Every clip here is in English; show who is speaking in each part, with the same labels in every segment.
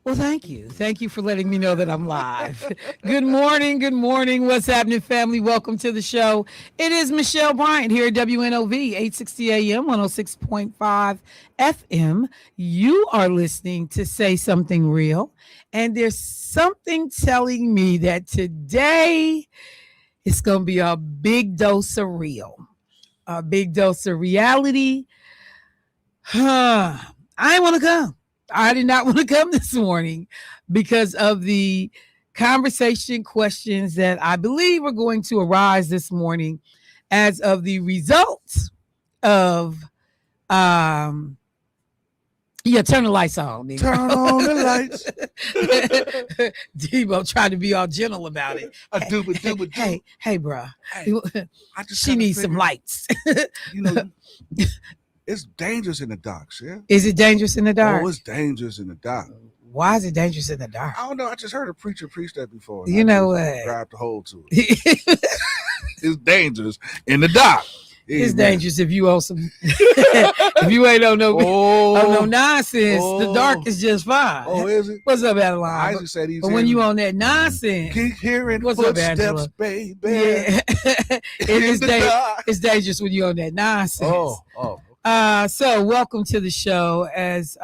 Speaker 1: Well, thank you. Thank you for letting me know that I'm live. Good morning. Good morning. What's happening, family? Welcome to the show. It is Michelle Bryant here at WNOV, 860 AM, 106.5 FM. You are listening to Say Something Real. And there's something telling me that today it's going to be a big dose of real, a big dose of reality. I didn't want to come. I did not want to come this morning because of the conversation questions that I believe are going to arise this morning as of the results of turn the lights on. Nigga.
Speaker 2: Turn on the lights.
Speaker 1: Debo trying to be all gentle about it. Hey, bro.
Speaker 2: Hey,
Speaker 1: she needs some lights.
Speaker 2: It's dangerous in the dark, yeah.
Speaker 1: Is it dangerous in the dark?
Speaker 2: Oh, it's dangerous in the dark.
Speaker 1: Why is it dangerous in the dark?
Speaker 2: I don't know. I just heard a preacher preach that before.
Speaker 1: You know what?
Speaker 2: Grabbed the hold to it. It's dangerous in the dark.
Speaker 1: It's dangerous if you owe some. If you ain't on no nonsense, the dark is just fine.
Speaker 2: Oh, is it?
Speaker 1: What's up, Adeline?
Speaker 2: I just said he's.
Speaker 1: But when you on that nonsense,
Speaker 2: keep hearing
Speaker 1: what's
Speaker 2: footsteps,
Speaker 1: up, Angela?
Speaker 2: baby.
Speaker 1: Yeah. It's dangerous when you on that nonsense. So welcome to the show. As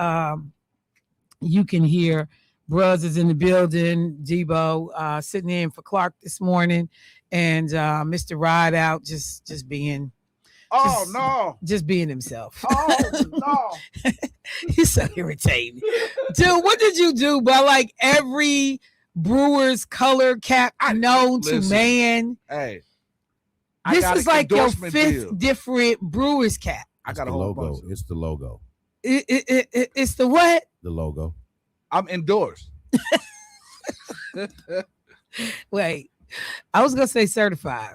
Speaker 1: you can hear, Bruz is in the building. Debo sitting in for Clark this morning, and Mr. Ride Out just being. Just being himself.
Speaker 2: Oh no!
Speaker 1: He's so irritating, dude. What did you do? But like every Brewers color cap known to man.
Speaker 2: Hey,
Speaker 1: this is like your fifth different Brewers cap.
Speaker 3: I got a logo. It's the logo.
Speaker 1: It's the what?
Speaker 3: The logo.
Speaker 2: I'm endorsed.
Speaker 1: Wait, I was gonna say certified.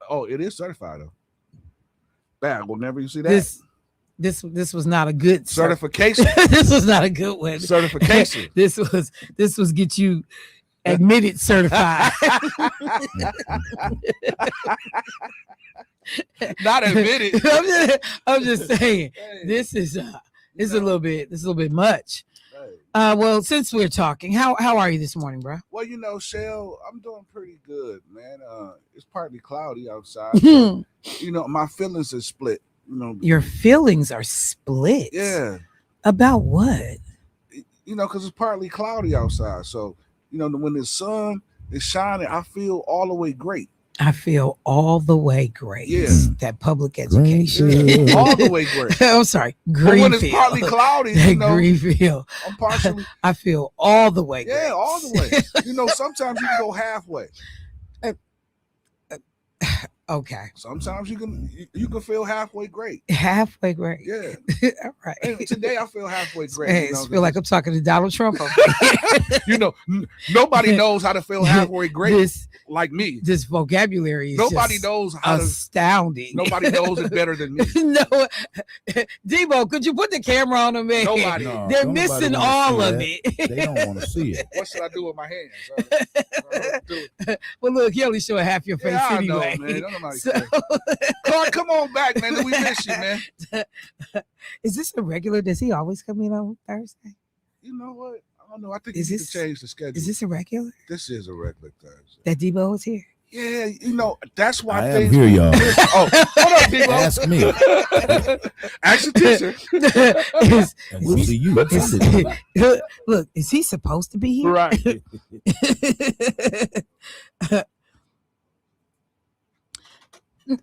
Speaker 2: Oh, it is certified though. Bad. Whenever you see that,
Speaker 1: this was not a good
Speaker 2: certification.
Speaker 1: This was not a good one.
Speaker 2: Certification.
Speaker 1: This was get you admitted certified.
Speaker 2: Not admitted.
Speaker 1: I'm just saying. Hey. This is a little bit much. Hey. Well, since we're talking, how are you this morning, bro?
Speaker 2: Well, Shell, I'm doing pretty good, man. It's partly cloudy outside. So, my feelings are split.
Speaker 1: Your feelings are split.
Speaker 2: Yeah.
Speaker 1: About what?
Speaker 2: Because it's partly cloudy outside. So, when the sun is shining, I feel all the way great.
Speaker 1: I feel all the way great.
Speaker 2: Yeah.
Speaker 1: That public education.
Speaker 2: Yeah. All the way great.
Speaker 1: I'm sorry.
Speaker 2: Greenfield. But when it's partly cloudy,
Speaker 1: Greenfield.
Speaker 2: I'm partially.
Speaker 1: I feel all the way great.
Speaker 2: Yeah, all the way. Sometimes you can go halfway.
Speaker 1: Okay.
Speaker 2: Sometimes you can feel halfway great.
Speaker 1: Halfway great.
Speaker 2: Yeah.
Speaker 1: All right.
Speaker 2: And today I feel halfway great.
Speaker 1: Hey, I feel like I'm talking to Donald Trump.
Speaker 2: Nobody knows how to feel halfway great like me.
Speaker 1: This vocabulary is
Speaker 2: nobody knows how
Speaker 1: astounding.
Speaker 2: Nobody knows it better than me.
Speaker 1: No, Debo, could you put the camera on them, man?
Speaker 2: Nobody.
Speaker 1: They're missing all of it.
Speaker 3: They don't want to see it.
Speaker 2: What should I do with my hands?
Speaker 1: Well, look, you only show half your face anyway.
Speaker 2: I know, man. Clark, come on back, man. We miss you, man.
Speaker 1: Is this a regular? Does he always come in on Thursday?
Speaker 2: You know what? I don't know. I think you need to change the schedule.
Speaker 1: Is this a regular?
Speaker 2: This is a regular Thursday.
Speaker 1: That Debo is here?
Speaker 2: Yeah, that's why
Speaker 3: I am here, y'all.
Speaker 2: Oh, hold on, Debo.
Speaker 3: Ask me.
Speaker 2: Ask the teacher.
Speaker 3: We'll see you.
Speaker 1: Look, is he supposed to be here?
Speaker 2: Right.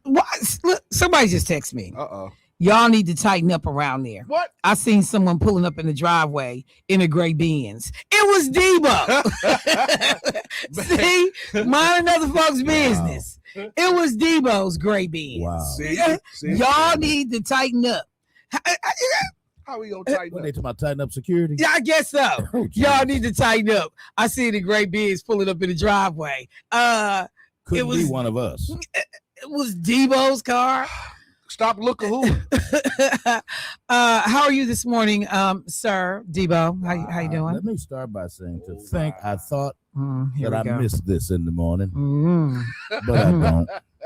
Speaker 1: What? Look, somebody just text me. Y'all need to tighten up around there.
Speaker 2: What?
Speaker 1: I seen someone pulling up in the driveway in a gray Benz. It was Debo. See, mind another folks' business. Wow. It was Debo's gray Benz.
Speaker 3: Wow.
Speaker 2: See?
Speaker 1: Y'all need to tighten up.
Speaker 2: How we gonna tighten
Speaker 3: what,
Speaker 2: up?
Speaker 3: they talking about tighten up security?
Speaker 1: Yeah, I guess so.
Speaker 3: Oh,
Speaker 1: y'all need to tighten up. I see the gray Benz pulling up in the driveway.
Speaker 3: Couldn't be one of us.
Speaker 1: It was Debo's car.
Speaker 2: Stop looking who.
Speaker 1: How are you this morning, sir? Debo, how you doing?
Speaker 3: Let me start by saying I thought that I
Speaker 1: go.
Speaker 3: missed this in the morning, but I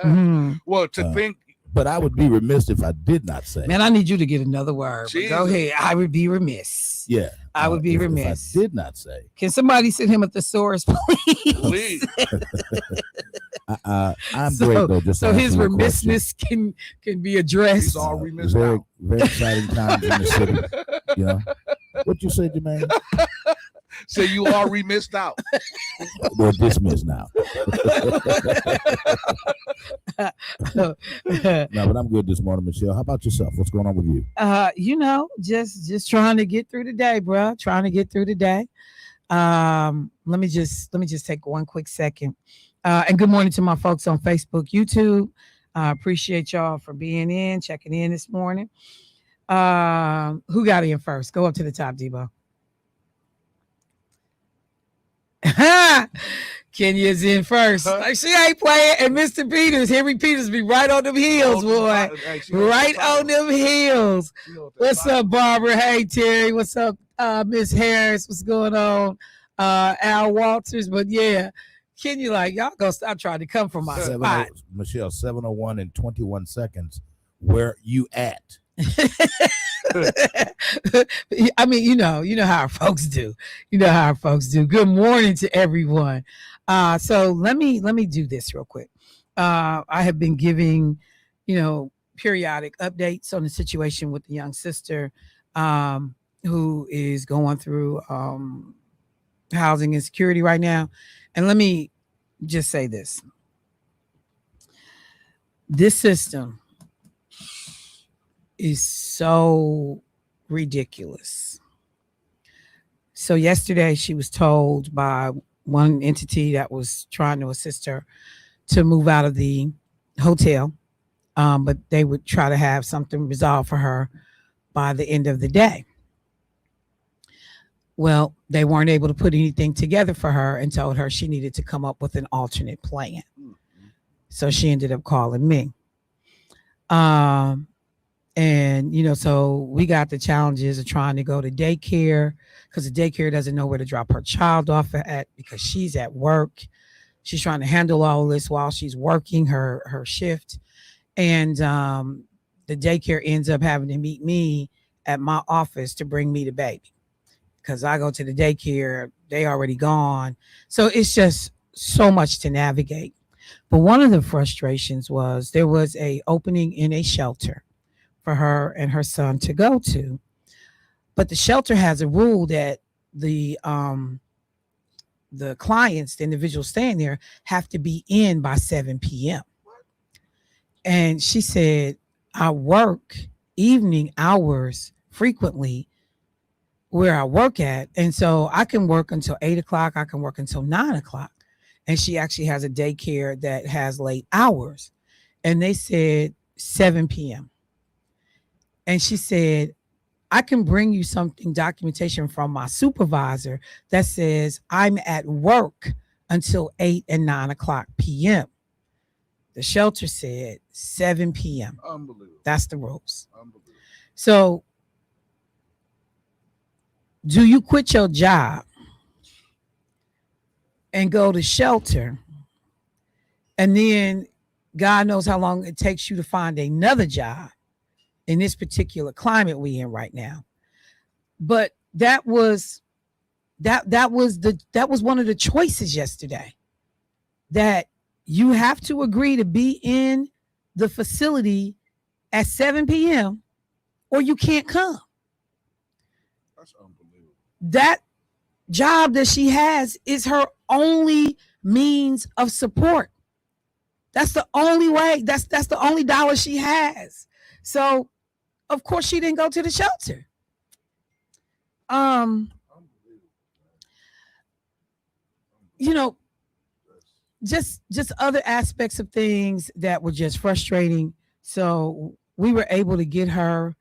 Speaker 3: don't.
Speaker 2: Well, to think
Speaker 3: But I would be remiss if I did not say.
Speaker 1: Man, I need you to get another word. But go
Speaker 2: Jesus.
Speaker 1: ahead. I would be remiss.
Speaker 3: Yeah.
Speaker 1: I would be
Speaker 3: if
Speaker 1: remiss.
Speaker 3: I did not say.
Speaker 1: Can somebody send him a thesaurus, please?
Speaker 2: Please.
Speaker 3: I'm great though. Just
Speaker 1: so
Speaker 3: to
Speaker 1: his
Speaker 3: answer your question.
Speaker 1: remissness can be addressed.
Speaker 2: He's all remiss
Speaker 3: very,
Speaker 2: now.
Speaker 3: very exciting times in the city. You know. What you say, Jermaine?
Speaker 2: So you are remissed out.
Speaker 3: We're dismissed now. No, but I'm good this morning, Michelle. How about yourself? What's going on with you?
Speaker 1: Just trying to get through the day, bro. Trying to get through the day. Let me just take one quick second. And good morning to my folks on Facebook, YouTube. Appreciate y'all for being in, checking in this morning. Who got in first? Go up to the top, Debo. Kenya's in first. Like she ain't playing. And Mr. Peters, Henry Peters be right on them heels, boy. Right on them heels. What's up, Barbara? Hey, Terry. What's up, Miss Harris? What's going on? Al Walters. But yeah, Kenya, like, y'all gonna stop trying to come from my spot.
Speaker 3: Michelle, 7:01 and 21 seconds. Where you at?
Speaker 1: I mean, you know how our folks do. Good morning to everyone. So let me do this real quick. I have been giving, periodic updates on the situation with the young sister who is going through housing insecurity right now. And let me just say this. This system is so ridiculous. So yesterday she was told by one entity that was trying to assist her to move out of the hotel, but they would try to have something resolved for her by the end of the day. Well, they weren't able to put anything together for her and told her she needed to come up with an alternate plan. So she ended up calling me. And, so we got the challenges of trying to go to daycare because the daycare doesn't know where to drop her child off at because she's at work. She's trying to handle all this while she's working her shift. And the daycare ends up having to meet me at my office to bring me the baby because I go to the daycare. They already gone. So it's just so much to navigate. But one of the frustrations was there was a opening in a shelter for her and her son to go to. But the shelter has a rule that the clients, the individuals staying there, have to be in by 7 p.m. And she said, I work evening hours frequently where I work at. And so I can work until 8 o'clock. I can work until 9 o'clock. And she actually has a daycare that has late hours. And they said 7 p.m. And she said, I can bring you documentation from my supervisor that says I'm at work until 8 and 9 o'clock p.m. The shelter said 7 p.m.
Speaker 2: Unbelievable.
Speaker 1: That's the rules.
Speaker 2: Unbelievable.
Speaker 1: So do you quit your job and go to shelter, and then God knows how long it takes you to find another job in this particular climate we in right now? But that was one of the choices yesterday, that you have to agree to be in the facility at 7 p.m. or you can't come.
Speaker 2: That's unbelievable.
Speaker 1: That job that she has is her only means of support. That's the only way. That's the only dollar she has. So, of course, she didn't go to the shelter. Just other aspects of things that were just frustrating. So we were able to get her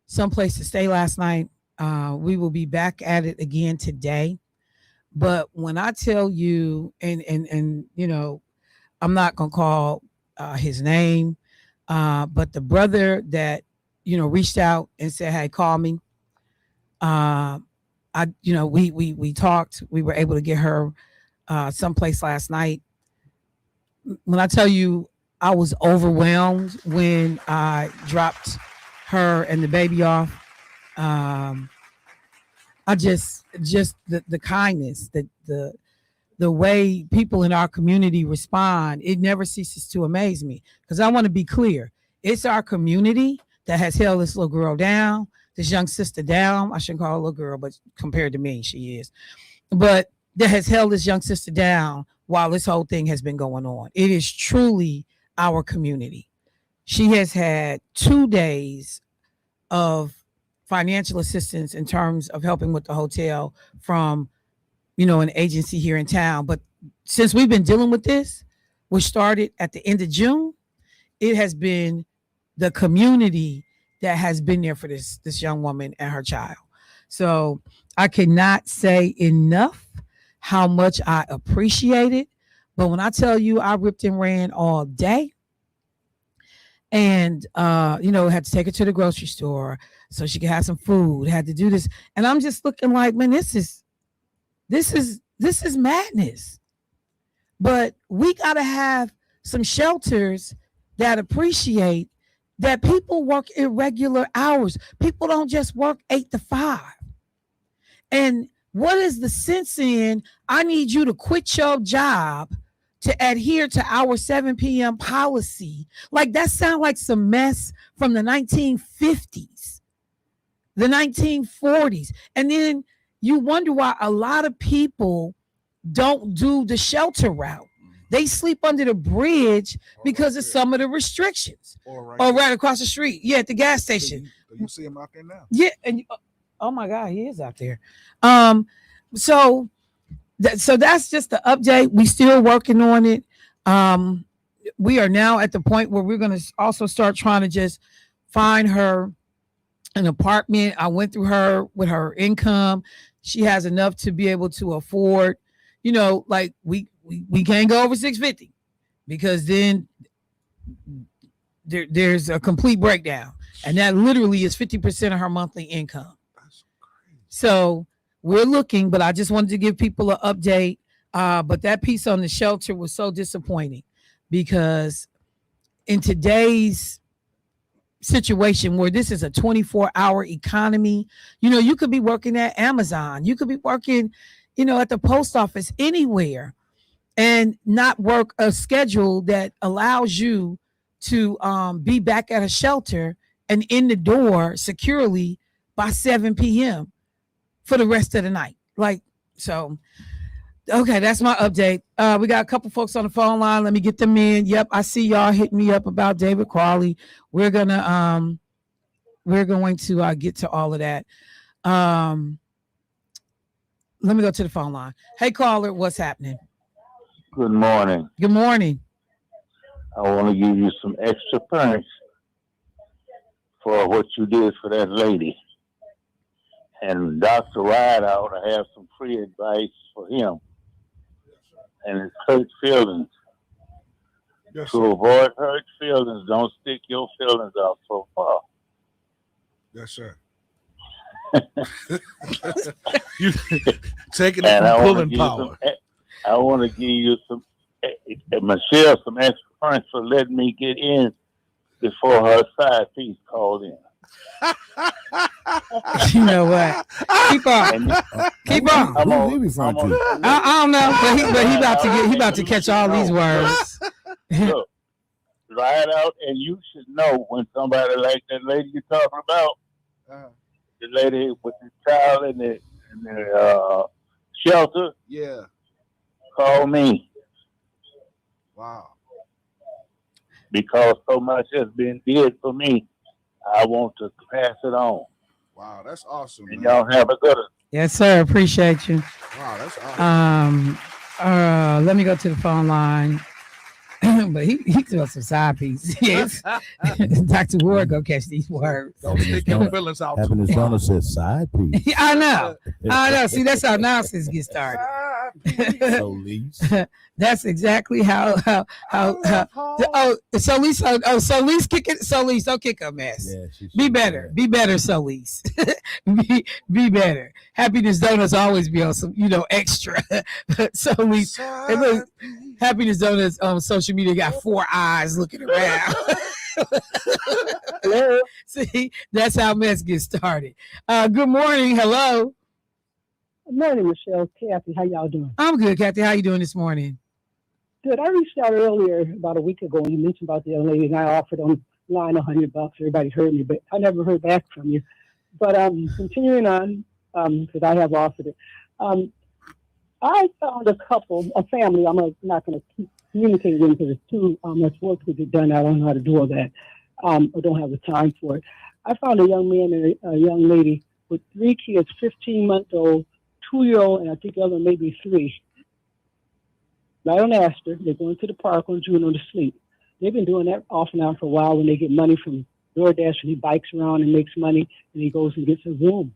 Speaker 1: someplace to stay last night. We will be back at it again today. But when I tell you, and I'm not gonna call his name, but the brother that reached out and said, "Hey, call me." We talked. We were able to get her someplace last night. When I tell you, I was overwhelmed when I dropped her and the baby off. I just the kindness, the way people in our community respond, it never ceases to amaze me. Because I want to be clear, it's our community that has held this little girl down, this young sister down. I shouldn't call her a little girl, but compared to me, she is. But that has held this young sister down while this whole thing has been going on. It is truly our community. She has had 2 days of financial assistance in terms of helping with the hotel from, an agency here in town. But since we've been dealing with this, which started at the end of June, it has been the community that has been there for this young woman and her child. So I cannot say enough how much I appreciate it. But when I tell you I ripped and ran all day, and had to take her to the grocery store so she could have some food, had to do this. And I'm just looking like, man, this is madness. But we gotta have some shelters that appreciate that people work irregular hours. People don't just work 8 to 5. And what is the sense in, I need you to quit your job to adhere to our 7 p.m. policy? Like, that sounds like some mess from the 1950s, the 1940s. And then you wonder why a lot of people don't do the shelter route. They sleep under the bridge because of some of the restrictions. Or right across the street. Yeah, at the gas station.
Speaker 2: You see him out there now?
Speaker 1: Yeah. And oh my God, he is out there. So that's just the update. We still working on it. We are now at the point where we're going to also start trying to just find her an apartment. I went through her with her income. She has enough to be able to afford, like we can't go over 650 because then there's a complete breakdown. And that literally is 50% of her monthly income. That's crazy. So we're looking, but I just wanted to give people an update. But that piece on the shelter was so disappointing because in today's situation where this is a 24-hour economy, you could be working at Amazon, you could be working, at the post office, anywhere, and not work a schedule that allows you to be back at a shelter and in the door securely by 7 p.m. for the rest of the night. Okay, that's my update. We got a couple folks on the phone line. Let me get them in. Yep, I see y'all hitting me up about David Crawley. We're going to get to all of that. Let me go to the phone line. Hey, caller, what's happening?
Speaker 4: Good morning.
Speaker 1: Good morning.
Speaker 4: I want to give you some extra points for what you did for that lady. And Dr. Rideout, I have some free advice for him. And it's hurt feelings.
Speaker 2: Yes,
Speaker 4: to avoid hurt feelings, don't stick your feelings out so far.
Speaker 2: Yes, sir.
Speaker 5: You taking it from pulling power.
Speaker 4: I want to give you Michelle some extra points for letting me get in before her side piece called in.
Speaker 1: You know what? Keep on. Keep on.
Speaker 3: I
Speaker 1: don't know, but he about to catch all these words.
Speaker 4: Look, ride out, and you should know when somebody like that lady you're talking about, the lady with the child in the shelter.
Speaker 2: Yeah.
Speaker 4: Call me.
Speaker 2: Wow.
Speaker 4: Because so much has been did for me, I want to pass it on.
Speaker 2: Wow, that's awesome.
Speaker 4: And
Speaker 2: man.
Speaker 4: y'all have a good one.
Speaker 1: Yes, sir. Appreciate you.
Speaker 2: Wow, that's awesome.
Speaker 1: Let me go to the phone line. But he threw some side piece. Yes. Dr. Ward go catch these words.
Speaker 5: Don't stick your feelings out.
Speaker 3: Happened as Donna said, side piece.
Speaker 1: I know. See, that's how nonsense gets started. That's exactly how Solis kick it. Solis, don't kick a mess. Yeah, be better. Be better, Solis. be better. Happiness donuts always be on some, extra. Solis. Happiness Donuts on social media got 4 eyes looking around.
Speaker 6: Hello.
Speaker 1: See, that's how mess gets started. Good morning. Hello.
Speaker 6: Good morning, Michelle. Kathy, how y'all doing?
Speaker 1: I'm good, Kathy. How you doing this morning?
Speaker 6: Good. I reached out earlier about a week ago and you mentioned about the young lady and I offered online $100. Everybody heard me, but I never heard back from you. But continuing on, because I have offered it. I found a family. I'm not going to keep communicating with them because it's too much work to get done. I don't know how to do all that. I don't have the time for it. I found a young man and a young lady with 3 kids, 15-month-old, 2-year-old, and I think the other maybe 3. Right on Astor. They're going to the park on Juno to sleep. They've been doing that off and on for a while when they get money from DoorDash and he bikes around and makes money and he goes and gets a room.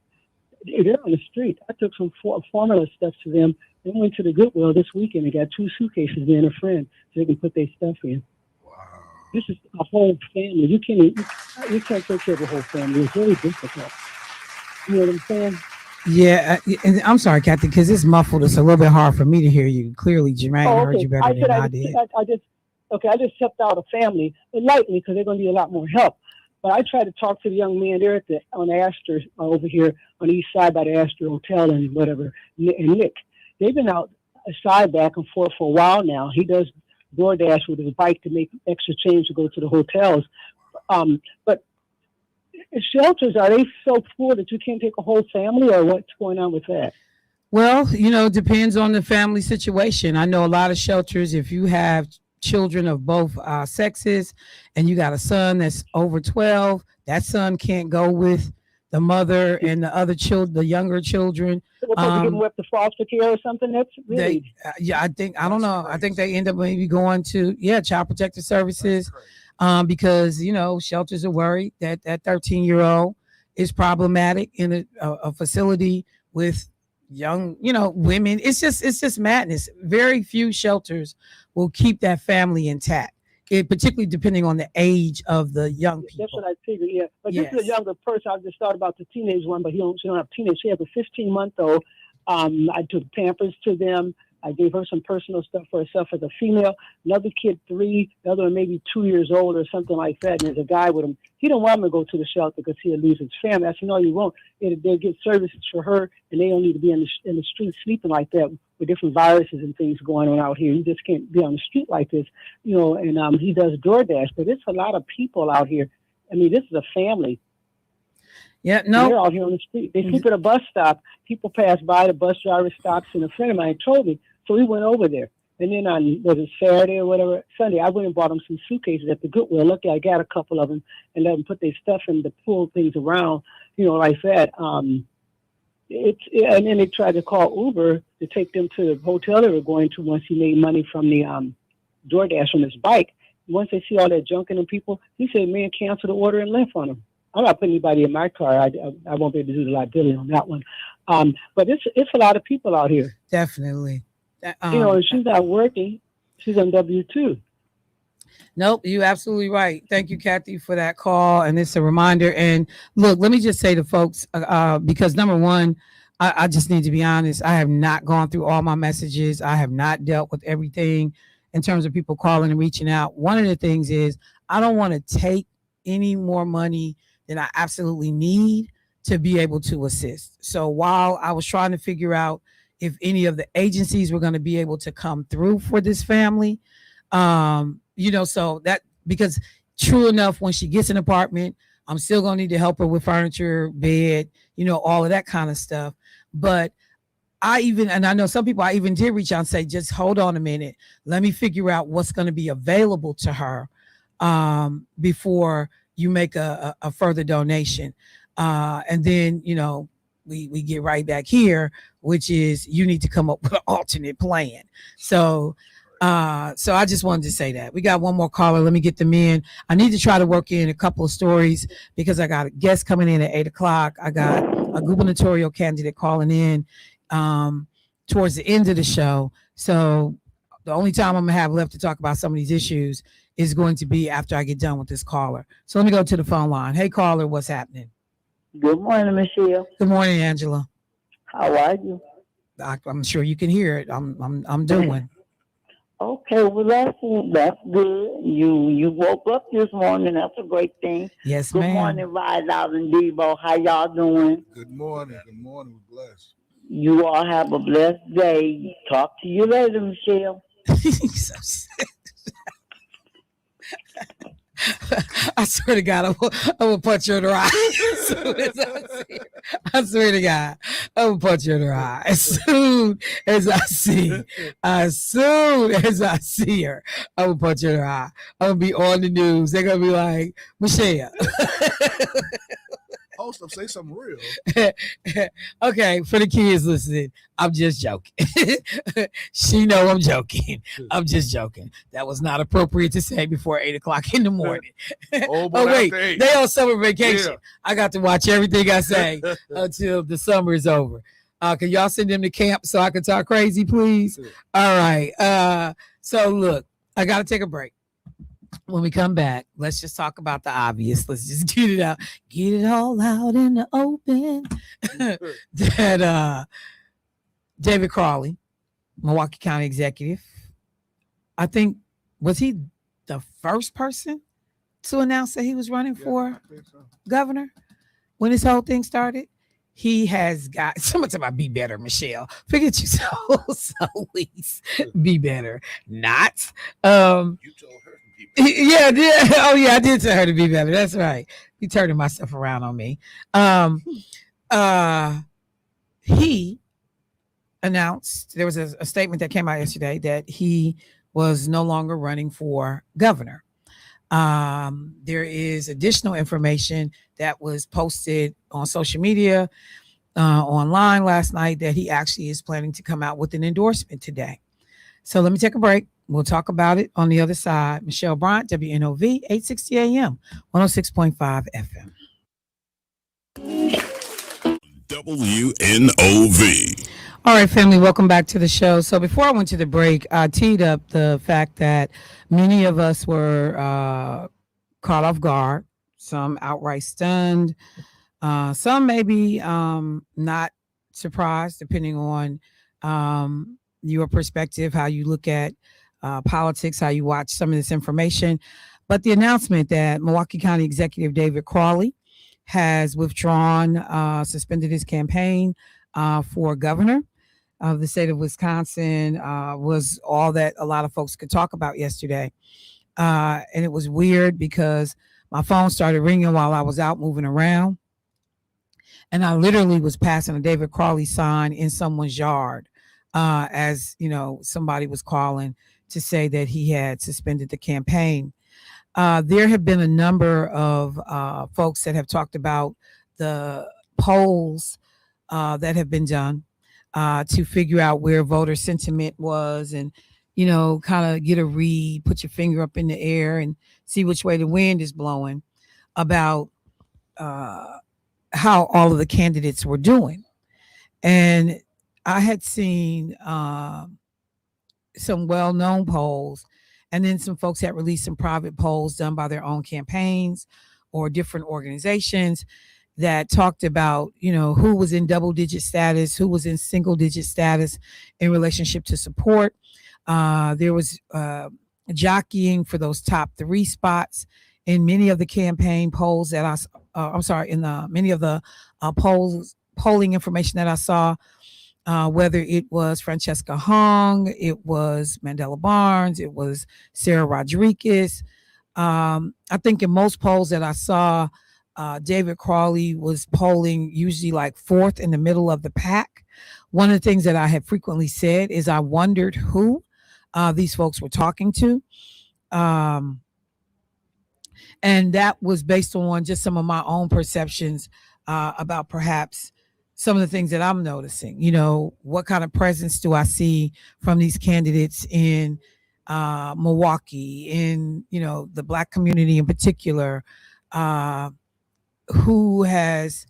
Speaker 6: They're on the street. I took some formula stuff to them. They went to the Goodwill this weekend and got 2 suitcases and a friend so they can put their stuff in.
Speaker 2: Wow.
Speaker 6: This is a whole family. You can't take care of a whole family. It's very difficult. You know what I'm saying?
Speaker 1: Yeah, and I'm sorry, Kathy, because it's muffled. It's a little bit hard for me to hear you. Clearly, Jermaine heard you better than I did.
Speaker 6: I just helped out a family, but lightly because they're going to need a lot more help. But I tried to talk to the young man there on Astor over here on the east side by the Astor Hotel and whatever, and Nick. They've been out side back and forth for a while now. He does DoorDash with his bike to make extra change to go to the hotels. But shelters, are they so poor that you can't take a whole family, or what's going on with that?
Speaker 1: Well, it depends on the family situation. I know a lot of shelters, if you have children of both sexes and you got a son that's over 12, that son can't go with the mother and the other children, the younger children.
Speaker 6: Give them up to foster care or something. That's really
Speaker 1: I don't know. I think they end up maybe going to Child Protective Services, because shelters are worried that 13-year-old is problematic in a facility with young women. It's just madness. Very few shelters will keep that family intact. Particularly depending on the age of the young people.
Speaker 6: That's what I figured, yeah. But This is a younger person. I just thought about the teenage one, but she don't have teenage. She has a 15-month-old. I took Pampers to them. I gave her some personal stuff for herself as a female. Another kid, 3. The other one maybe 2 years old or something like that. And there's a guy with him. He didn't want him to go to the shelter because he'll lose his family. I said, no, you won't. They'll get services for her, and they don't need to be in the street sleeping like that with different viruses and things going on out here. You just can't be on the street like this, and he does DoorDash. But it's a lot of people out here. I mean, this is a family.
Speaker 1: Yeah, no.
Speaker 6: They're out here on the street. They sleep at a bus stop. People pass by, the bus driver stops, and a friend of mine told me. So we went over there. And then on, was it Saturday or whatever, Sunday, I went and bought them some suitcases at the Goodwill. Luckily, I got a couple of them and let them put their stuff in to pull things around, like that. And then they tried to call Uber to take them to the hotel they were going to once he made money from the DoorDash on his bike. Once they see all that junk in them people, he said, man, cancel the order and left on them. I'm not putting anybody in my car. I won't be able to do the liability on that one. But it's a lot of people out here.
Speaker 1: Definitely.
Speaker 6: And she's not working. She's on W-2.
Speaker 1: Nope, you're absolutely right. Thank you, Kathy, for that call. And it's a reminder. And look, let me just say to folks, because number one, I just need to be honest. I have not gone through all my messages. I have not dealt with everything in terms of people calling and reaching out. One of the things is I don't want to take any more money than I absolutely need to be able to assist. So while I was trying to figure out if any of the agencies were going to be able to come through for this family, so that, because true enough, when she gets an apartment, I'm still going to need to help her with furniture, bed, all of that kind of stuff. But I know some people, I even did reach out and say, just hold on a minute. Let me figure out what's going to be available to her before you make a further donation. And then, we get right back here, which is you need to come up with an alternate plan. So I just wanted to say that. We got one more caller. Let me get them in. I need to try to work in a couple of stories because I got a guest coming in at 8:00. I got a gubernatorial candidate calling in towards the end of the show. So the only time I'm gonna have left to talk about some of these issues is going to be after I get done with this caller. So let me go to the phone line. Hey caller, what's happening?
Speaker 7: Good morning, Michelle.
Speaker 1: Good morning, Angela.
Speaker 7: How are you?
Speaker 1: I'm sure you can hear it. I'm doing.
Speaker 7: Okay, well that's good. You woke up this morning. That's a great thing.
Speaker 1: Yes,
Speaker 7: Good
Speaker 1: ma'am.
Speaker 7: morning, Rise Out and Debo. How y'all doing?
Speaker 2: Good morning. Good morning. We're blessed.
Speaker 7: You all have a blessed day. Talk to you later, Michelle.
Speaker 1: I swear to God, I will punch her in her eye. I swear to God, I will punch her in her eye as soon as I see her. I will punch her in her eye. I'm gonna be on the news. They're gonna be like, Michelle.
Speaker 2: Host up, say something real.
Speaker 1: Okay, for the kids listening, I'm just joking. She know I'm joking. I'm just joking. That was not appropriate to say before 8:00 in the morning.
Speaker 2: Oh
Speaker 1: wait,
Speaker 2: after 8.
Speaker 1: they on summer vacation.
Speaker 2: Yeah.
Speaker 1: I got to watch everything I say until the summer is over. Can y'all send them to camp so I can talk crazy, please?
Speaker 2: Sure.
Speaker 1: All right. So look, I got to take a break. When we come back, let's just talk about the obvious. Let's just get it out, get it all out in the open. That David Crawley, Milwaukee County executive, I think, was he the first person to announce that he was running for governor when this whole thing started? He has got so much about be better, Michelle. Forget you, so Lise. Be better, not.
Speaker 2: You told her.
Speaker 1: Yeah. Oh, yeah, I did tell her to be better. That's right. You turning myself around on me. He announced, there was a statement that came out yesterday that he was no longer running for governor. There is additional information that was posted on social media, online last night, that he actually is planning to come out with an endorsement today. So let me take a break. We'll talk about it on the other side. Michelle Bryant, WNOV, 860 AM, 106.5 FM.
Speaker 8: WNOV.
Speaker 1: All right, family, welcome back to the show. So before I went to the break, I teed up the fact that many of us were caught off guard, some outright stunned, some maybe not surprised, depending on your perspective, how you look at politics, how you watch some of this information. But the announcement that Milwaukee County Executive David Crawley has withdrawn, suspended his campaign for governor of the state of Wisconsin was all that a lot of folks could talk about yesterday. And it was weird because my phone started ringing while I was out moving around. And I literally was passing a David Crawley sign in someone's yard as, somebody was calling to say that he had suspended the campaign. There have been a number of folks that have talked about the polls that have been done to figure out where voter sentiment was and, kind of get a read, put your finger up in the air and see which way the wind is blowing about how all of the candidates were doing. And I had seen some well-known polls, and then some folks had released some private polls done by their own campaigns or different organizations that talked about, who was in double-digit status, who was in single-digit status in relationship to support. There was jockeying for those top 3 spots in many of the campaign polls that many of the polling information that I saw. Whether it was Francesca Hong, it was Mandela Barnes, it was Sarah Rodriguez. I think in most polls that I saw, David Crawley was polling usually like 4th in the middle of the pack. One of the things that I have frequently said is I wondered who these folks were talking to. And that was based on just some of my own perceptions about perhaps some of the things that I'm noticing. What kind of presence do I see from these candidates in Milwaukee, in, the Black community in particular, who has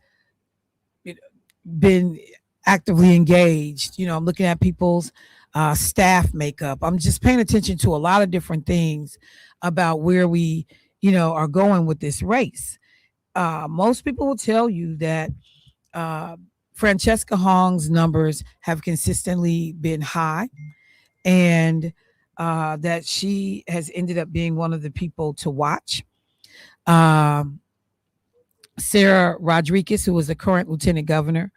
Speaker 1: been actively engaged. I'm looking at people's staff makeup. I'm just paying attention to a lot of different things about where we, are going with this race. Most people will tell you that Francesca Hong's numbers have consistently been high, and that she has ended up being one of the people to watch. Sarah Rodriguez, who was the current lieutenant governor,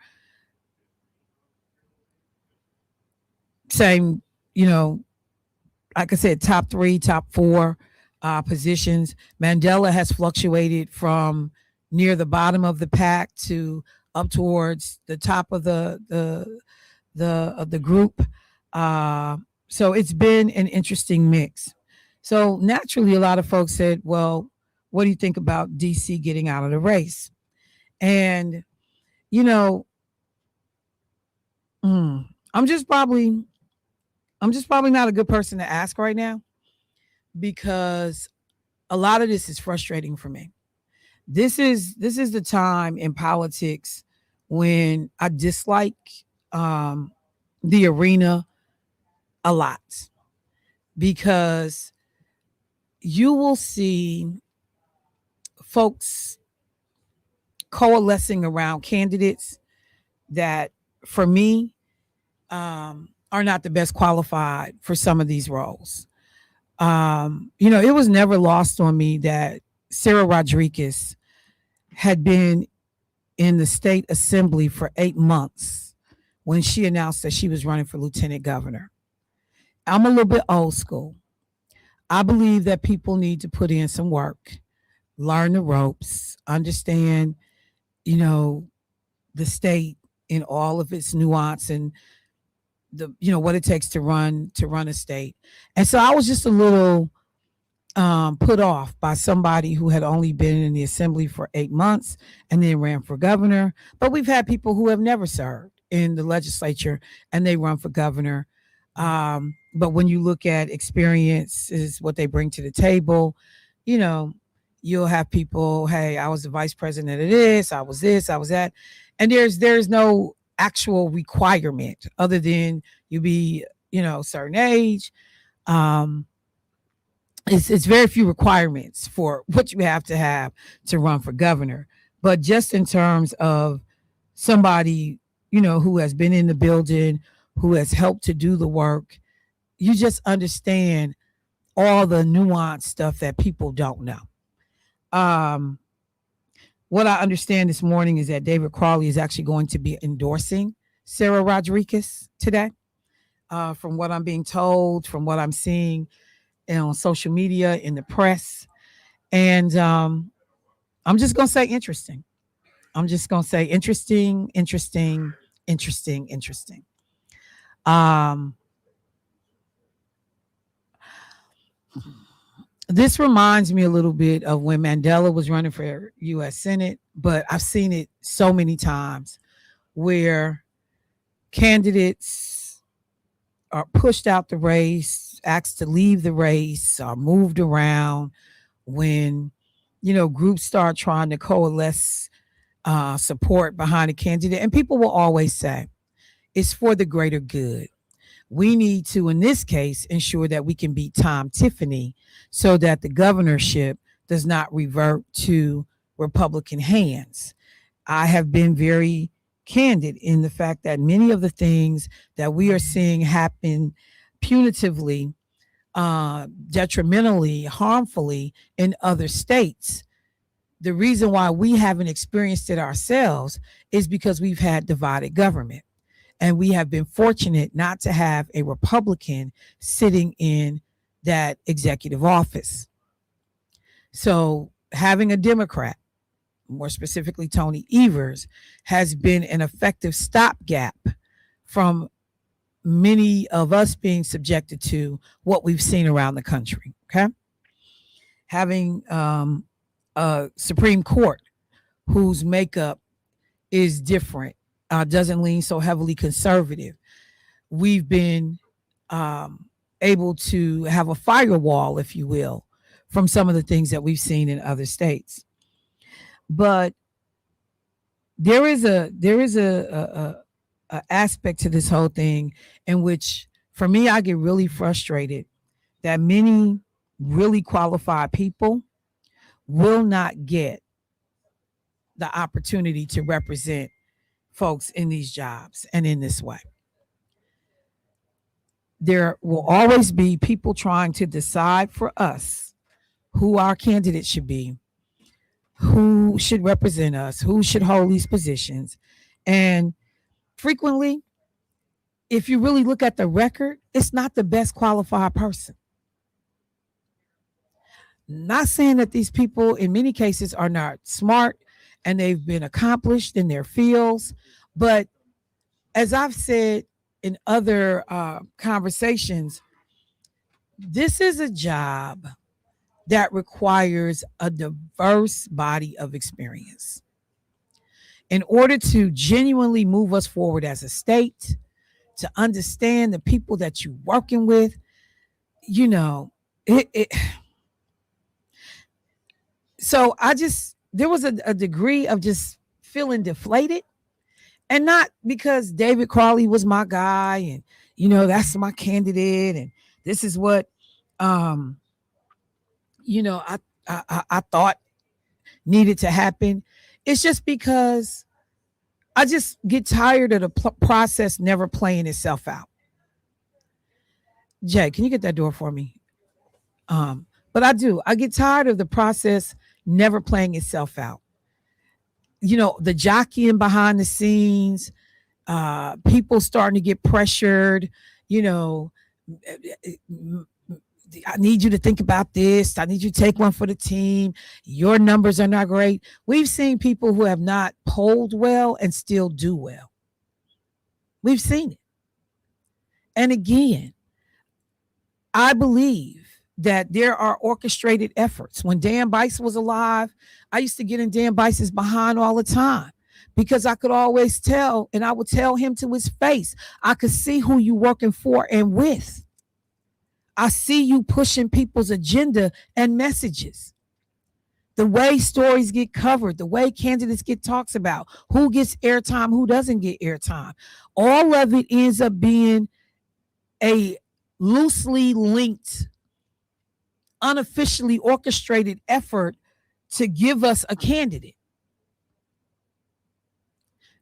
Speaker 1: same, like I said, top 3, top 4 positions. Mandela has fluctuated from near the bottom of the pack to up towards the top of the group. So it's been an interesting mix. So naturally, a lot of folks said, well, what do you think about DC getting out of the race? And, I'm just probably not a good person to ask right now, because a lot of this is frustrating for me. This is the time in politics when I dislike the arena a lot, because you will see folks coalescing around candidates that, for me, are not the best qualified for some of these roles. It was never lost on me that Sarah Rodriguez had been in the state assembly for 8 months when she announced that she was running for lieutenant governor. I'm a little bit old school. I believe that people need to put in some work, learn the ropes, understand, the state in all of its nuance and what it takes to run a state. And so I was just a little put off by somebody who had only been in the assembly for 8 months and then ran for governor. But we've had people who have never served in the legislature and they run for governor. But when you look at experiences, what they bring to the table, you'll have people, hey, I was the vice president of this, I was that. And there's no actual requirement other than you be, certain age. It's very few requirements for what you have to run for governor. But just in terms of somebody, who has been in the building, who has helped to do the work, you just understand all the nuanced stuff that people don't know. What I understand this morning is that David Crawley is actually going to be endorsing Sarah Rodriguez today. From what I'm being told, from what I'm seeing on social media, in the press. And I'm just going to say interesting. I'm just going to say interesting. This reminds me a little bit of when Mandela was running for U.S. Senate, but I've seen it so many times where candidates are pushed out the race, asked to leave the race, or moved around when, groups start trying to coalesce support behind a candidate. And people will always say, it's for the greater good. We need to, in this case, ensure that we can beat Tom Tiffany so that the governorship does not revert to Republican hands. I have been very candid in the fact that many of the things that we are seeing happen punitively, detrimentally, harmfully in other states, the reason why we haven't experienced it ourselves is because we've had divided government. And we have been fortunate not to have a Republican sitting in that executive office. So having a Democrat, more specifically Tony Evers, has been an effective stopgap from many of us being subjected to what we've seen around the country. Okay. Having a Supreme Court whose makeup is different, doesn't lean so heavily conservative. We've been able to have a firewall, if you will, from some of the things that we've seen in other states. But there is a aspect to this whole thing in which, for me, I get really frustrated that many really qualified people will not get the opportunity to represent folks in these jobs and in this way. there will always be people trying to decide for us who our candidate should be, who should represent us, who should hold these positions. And frequently, if you really look at the record, it's not the best qualified person. Not saying that these people in many cases are not smart and they've been accomplished in their fields, but as I've said in other conversations, this is a job that requires a diverse body of experience. In order to genuinely move us forward as a state, to understand the people that you're working with, you know, so there was a degree of just feeling deflated, and not because David Crawley was my guy and, you know, that's my candidate and this is what, you know, I thought needed to happen. It's just because I just get tired of the process never playing itself out. Jay, can you get that door for me? But I get tired of the process never playing itself out. You know, the jockeying behind the scenes, people starting to get pressured, you know, I need you to think about this. I need you to take one for the team. Your numbers are not great. We've seen people who have not polled well and still do well. We've seen it. And again, I believe that there are orchestrated efforts. When Dan Bice was alive, I used to get in Dan Bice's behind all the time because I could always tell, and I would tell him to his face, I could see who you working for and with. I see you pushing people's agenda and messages. The way stories get covered, the way candidates get talks about, who gets airtime, who doesn't get airtime. All of it ends up being a loosely linked, unofficially orchestrated effort to give us a candidate.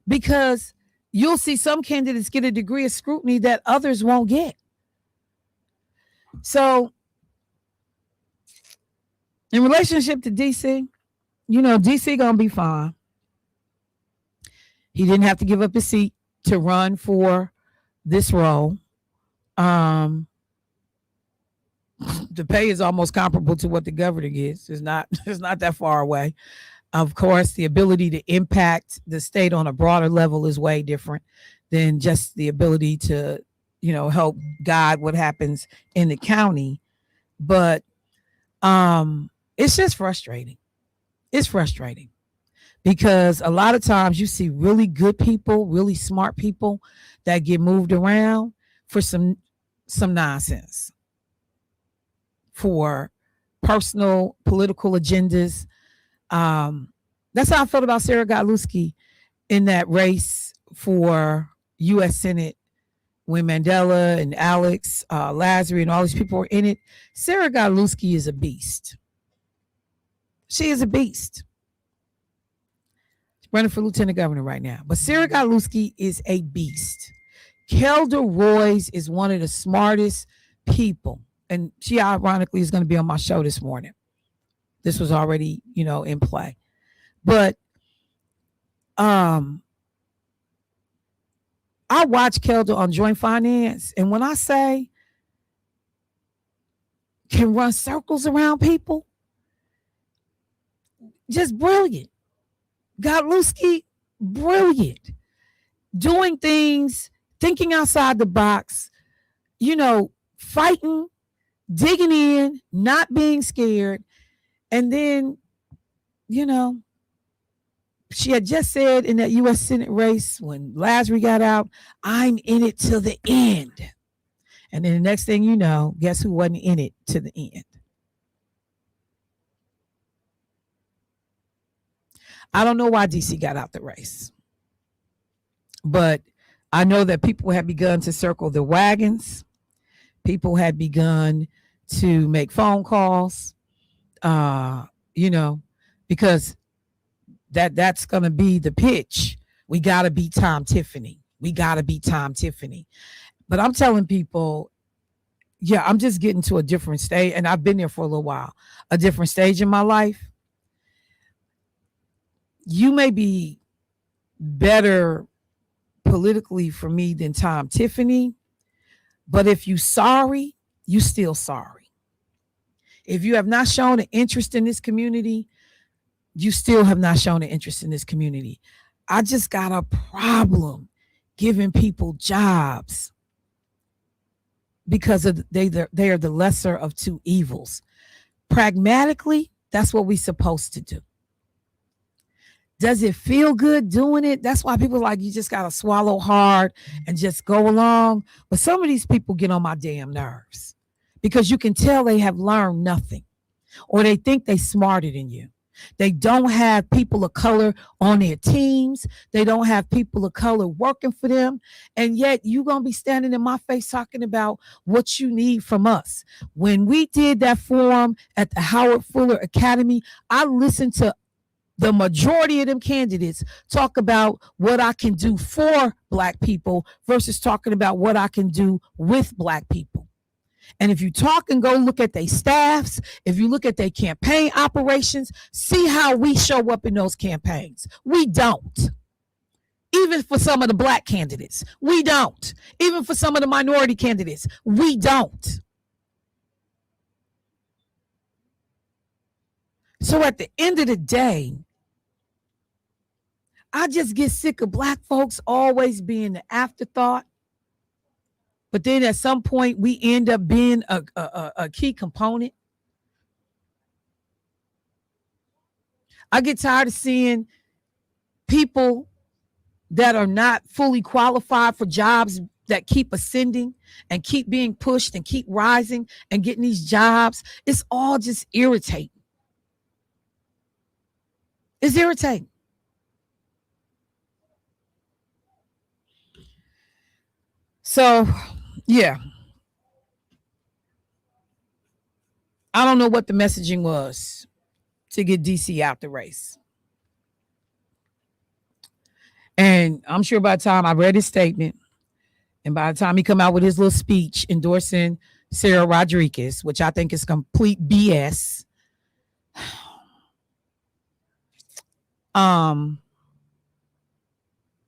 Speaker 1: Because you'll see some candidates get a degree of scrutiny that others won't get. So in relationship to DC, you know, DC gonna be fine. He didn't have to give up his seat to run for this role. The pay is almost comparable to what the governor gets. It's not that far away. Of course, the ability to impact the state on a broader level is way different than just the ability to, you know, help guide what happens in the county. But it's just frustrating. It's frustrating because a lot of times you see really good people, really smart people that get moved around for some nonsense, for personal political agendas. That's how I felt about Sarah Godlewski in that race for U.S. Senate when Mandela and Alex Lazary and all these people were in it. Sarah Godlewski is a beast. She is a beast. She's running for lieutenant governor right now. But Sarah Godlewski is a beast. Kelda Roys is one of the smartest people. And she ironically is going to be on my show this morning. This was already, you know, in play. But I watch Kelda on Joint Finance, and when I say can run circles around people, just brilliant. Godlewski, brilliant. Doing things, thinking outside the box, you know, fighting, digging in, not being scared. And then, you know, she had just said in that U.S. Senate race when Lazary got out, I'm in it till the end. And then the next thing you know, guess who wasn't in it to the end? I don't know why DC got out the race, but I know that people had begun to circle the wagons. People had begun to make phone calls, you know, because that's going to be the pitch. We got to beat Tom Tiffany. We got to beat Tom Tiffany. But I'm telling people, yeah, I'm just getting to a different stage, and I've been there for a little while, a different stage in my life. You may be better politically for me than Tom Tiffany, but if you sorry, you still sorry. If you have not shown an interest in this community, you still have not shown an interest in this community. I just got a problem giving people jobs because of they are the lesser of two evils. Pragmatically, that's what we're supposed to do. Does it feel good doing it? That's why people are like, you just got to swallow hard and just go along. But some of these people get on my damn nerves because you can tell they have learned nothing, or they think they're smarter than you. They don't have people of color on their teams. They don't have people of color working for them. And yet you're going to be standing in my face talking about what you need from us. When we did that forum at the Howard Fuller Academy, I listened to the majority of them candidates talk about what I can do for Black people versus talking about what I can do with Black people. And if you talk and go look at their staffs, if you look at their campaign operations, see how we show up in those campaigns. We don't. Even for some of the Black candidates, we don't. Even for some of the minority candidates, we don't. So at the end of the day, I just get sick of Black folks always being the afterthought. But then at some point, we end up being a key component. I get tired of seeing people that are not fully qualified for jobs that keep ascending and keep being pushed and keep rising and getting these jobs. It's all just irritating. It's irritating. So, yeah. I don't know what the messaging was to get DC out the race. And I'm sure by the time I read his statement and by the time he come out with his little speech endorsing Sarah Rodriguez, which I think is complete BS.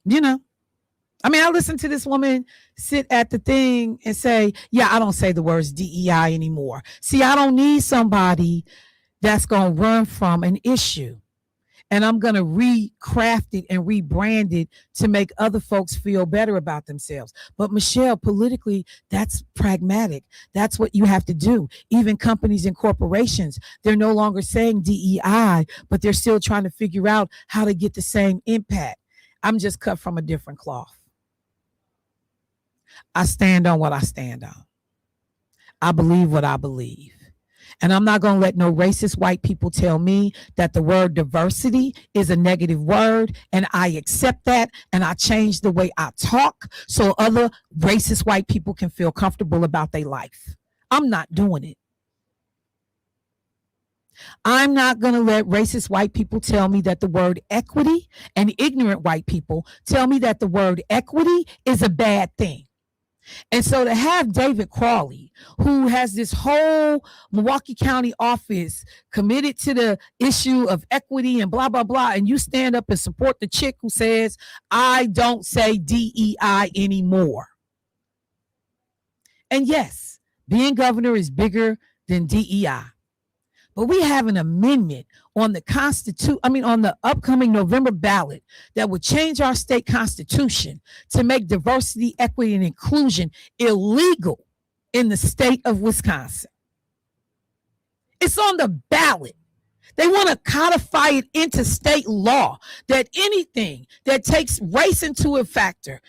Speaker 1: You know, I mean, I listened to this woman sit at the thing and say, yeah, I don't say the words DEI anymore. See, I don't need somebody that's going to run from an issue. And I'm going to recraft it and rebrand it to make other folks feel better about themselves. But Michelle, politically, that's pragmatic. That's what you have to do. Even companies and corporations, they're no longer saying DEI, but they're still trying to figure out how to get the same impact. I'm just cut from a different cloth. I stand on what I stand on. I believe what I believe. And I'm not going to let no racist white people tell me that the word diversity is a negative word. And I accept that. And I change the way I talk so other racist white people can feel comfortable about their life. I'm not doing it. I'm not going to let racist white people tell me that the word equity, and ignorant white people tell me that the word equity is a bad thing. And so to have David Crawley, who has this whole Milwaukee County office committed to the issue of equity and blah, blah, blah, and you stand up and support the chick who says, I don't say DEI anymore. And yes, being governor is bigger than DEI. But we have an amendment on the on the upcoming November ballot that would change our state constitution to make diversity, equity, and inclusion illegal in the state of Wisconsin. It's on the ballot. They want to codify it into state law that anything that takes race into a factor,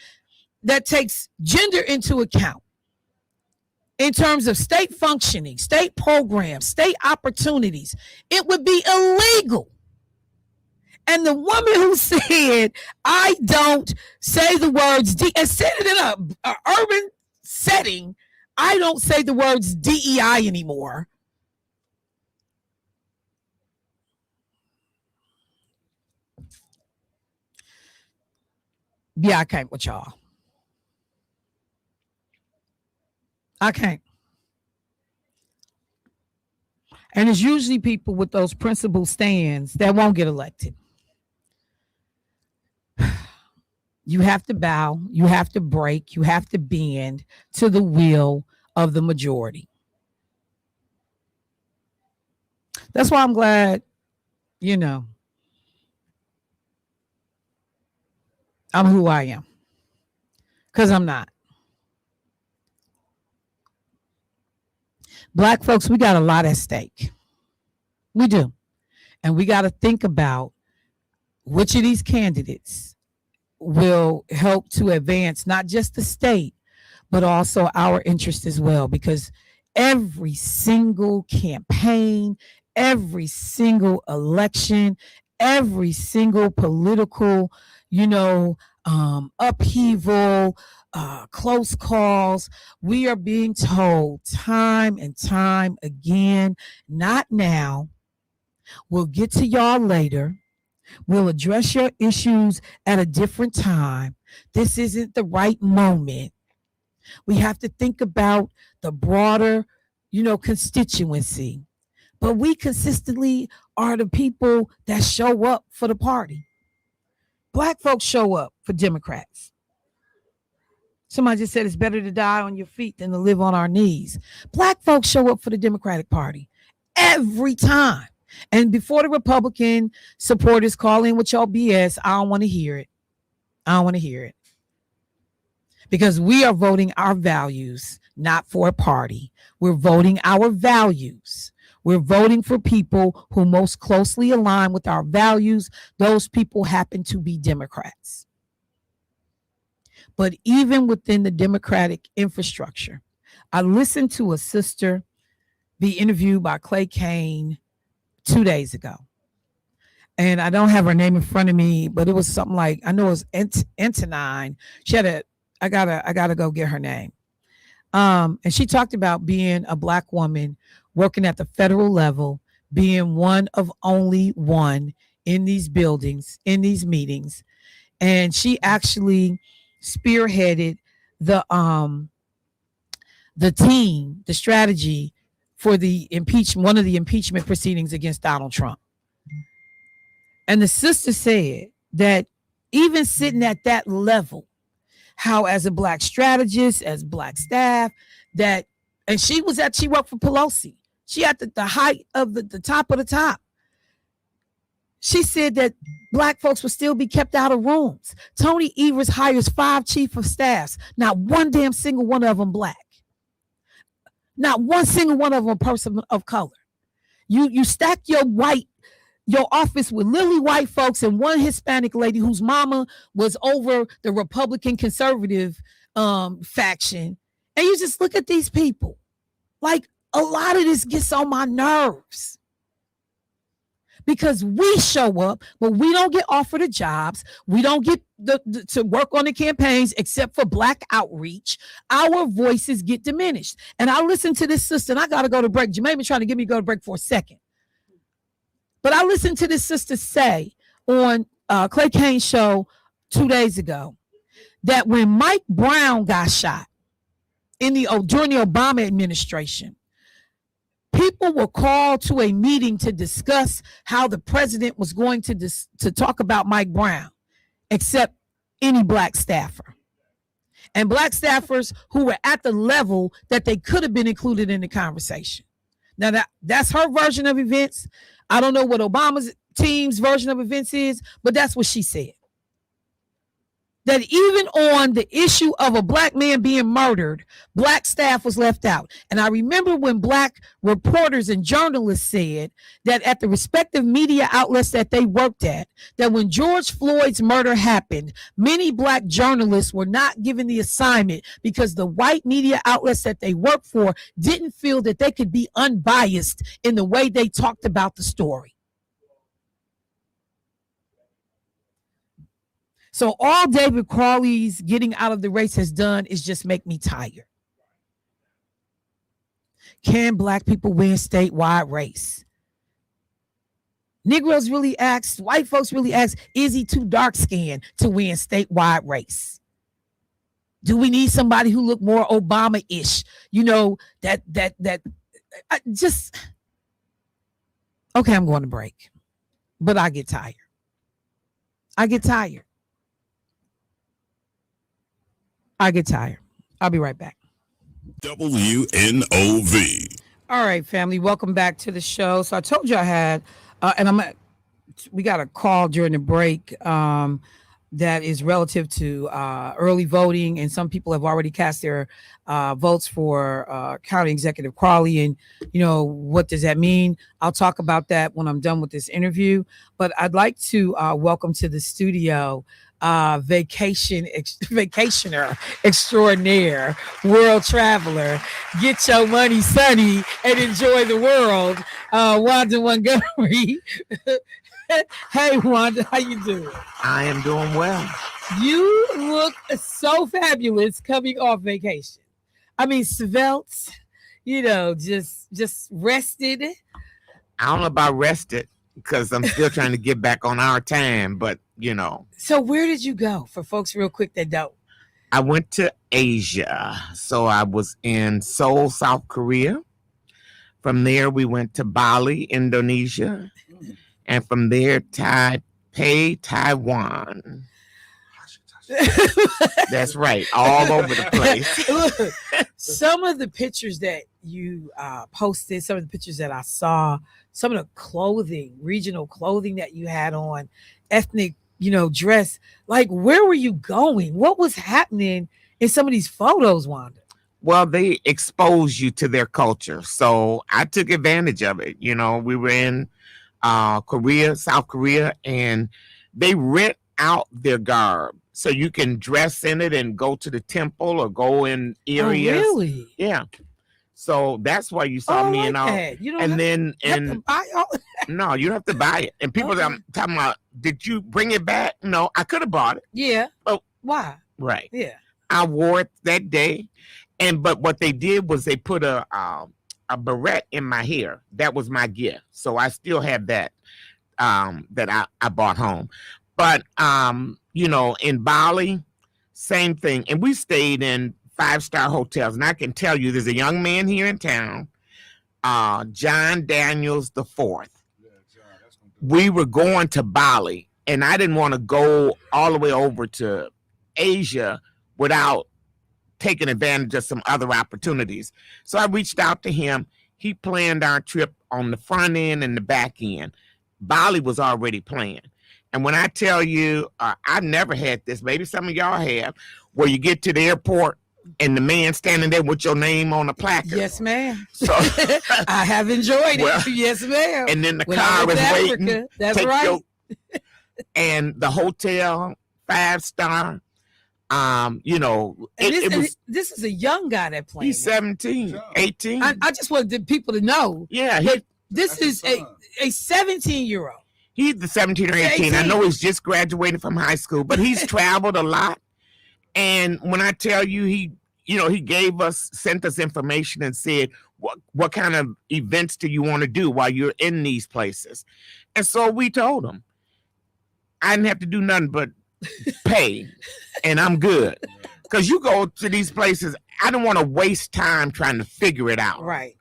Speaker 1: that takes gender into account, in terms of state functioning, state programs, state opportunities, it would be illegal. And the woman who said, I don't say the words, and said it in an urban setting, I don't say the words DEI anymore. Yeah, I can't with y'all. I can't. And it's usually people with those principled stands that won't get elected. You have to bow, you have to break, you have to bend to the will of the majority. That's why I'm glad, I'm who I am. Because I'm not. Black folks, we got a lot at stake. We do. And we got to think about which of these candidates will help to advance not just the state, but also our interest as well. Because every single campaign, every single election, every single political, upheaval, close calls, we are being told time and time again, not now. We'll get to y'all later. We'll address your issues at a different time. This isn't the right moment. We have to think about the broader, constituency. But we consistently are the people that show up for the party. Black folks show up for Democrats. Somebody just said it's better to die on your feet than to live on our knees. Black folks show up for the Democratic Party every time. And before the Republican supporters call in with your BS, I don't want to hear it. I don't want to hear it. Because we are voting our values, not for a party. We're voting our values. We're voting for people who most closely align with our values. Those people happen to be Democrats. But even within the Democratic infrastructure, I listened to a sister be interviewed by Clay Kane 2 days ago. And I don't have her name in front of me, but it was something like, I know it was Antonine. She had I gotta go get her name. And she talked about being a Black woman working at the federal level, being one of only one in these buildings, in these meetings. And she actually spearheaded the team, the strategy for the one of the impeachment proceedings against Donald Trump. And the sister said that even sitting at that level, how as a Black strategist, as Black staff, and she worked for Pelosi. She at the height of the top of the top. She said that Black folks would still be kept out of rooms. Tony Evers hires 5 chief of staffs. Not one damn single one of them Black. Not one single one of them a person of color. You stack your office with lily white folks and one Hispanic lady whose mama was over the Republican conservative faction. And you just look at these people. Like, a lot of this gets on my nerves. Because we show up, but we don't get offered the jobs. We don't get to work on the campaigns except for Black outreach. Our voices get diminished. And I listened to this sister, and I got to go to break. Jermaine been trying to get me to go to break for a second. But I listened to this sister say on Clay Kane's show 2 days ago that when Mike Brown got shot during the Obama administration, people were called to a meeting to discuss how the president was going to talk about Mike Brown, except any Black staffer. And Black staffers who were at the level that they could have been included in the conversation. Now, that's her version of events. I don't know what Obama's team's version of events is, but that's what she said. That even on the issue of a Black man being murdered, Black staff was left out. And I remember when Black reporters and journalists said that at the respective media outlets that they worked at, that when George Floyd's murder happened, many Black journalists were not given the assignment because the white media outlets that they worked for didn't feel that they could be unbiased in the way they talked about the story. So all David Crawley's getting out of the race has done is just make me tired. Can Black people win statewide race? Negroes really ask, white folks really ask, is he too dark skinned to win statewide race? Do we need somebody who look more Obama-ish? Okay, I'm going to break, but I get tired. I get tired. I'll be right back.
Speaker 8: WNOV.
Speaker 1: All right, family, welcome back to the show. So I told you I had, we got a call during the break that is relative to early voting, and some people have already cast their votes for County Executive Crawley, and what does that mean? I'll talk about that when I'm done with this interview, but I'd like to welcome to the studio vacationer extraordinaire, world traveler, get your money sunny and enjoy the world, Wanda Montgomery. Hey, Wanda, how you doing?
Speaker 9: I am doing well.
Speaker 1: You look so fabulous coming off vacation. I mean, svelte, just rested.
Speaker 9: I don't know about rested because I'm still trying to get back on our time, but
Speaker 1: So where did you go for folks real quick that don't?
Speaker 9: I went to Asia. So I was in Seoul, South Korea. From there, we went to Bali, Indonesia. And from there, Taipei, Taiwan. That's right. All over the place.
Speaker 1: Look, some of the pictures that you posted, some of the pictures that I saw, some of the clothing, regional clothing that you had on, ethnic, dress, like where were you going? What was happening in some of these photos, Wanda?
Speaker 9: Well, they expose you to their culture. So I took advantage of it. We were in Korea, South Korea, and they rent out their garb. So you can dress in it and go to the temple or go in areas.
Speaker 1: Oh, really?
Speaker 9: Yeah. So that's why you saw me and all. No, you don't have to buy it. And people that I'm talking about, did you bring it back? No, I could have bought it.
Speaker 1: Yeah.
Speaker 9: Oh,
Speaker 1: why?
Speaker 9: Right.
Speaker 1: Yeah.
Speaker 9: I wore it that day, but what they did was they put a barrette in my hair. That was my gift. So I still have that that I bought home. But in Bali, same thing. And we stayed in 5-star hotels. And I can tell you, there's a young man here in town, John Daniels IV. We were going to Bali, and I didn't want to go all the way over to Asia without taking advantage of some other opportunities. So I reached out to him. He planned our trip on the front end and the back end. Bali was already planned. And when I tell you, I've never had this, maybe some of y'all have, where you get to the airport and the man standing there with your name on a placard.
Speaker 1: Yes, ma'am.
Speaker 9: So
Speaker 1: I have enjoyed it. Yes, ma'am.
Speaker 9: And then the car is waiting.
Speaker 1: Africa, that's right.
Speaker 9: And the hotel, 5-star.
Speaker 1: This is a young guy that played.
Speaker 9: He's 17, 18.
Speaker 1: I just wanted people to know.
Speaker 9: Yeah.
Speaker 1: This is a 17-year-old.
Speaker 9: He's the 17 or 18. I know he's just graduated from high school, but he's traveled a lot. And when I tell you, he sent us information and said, what kind of events do you want to do while you're in these places? And so we told him, I didn't have to do nothing but pay, and I'm good. Because you go to these places, I don't want to waste time trying to figure it out.
Speaker 1: Right.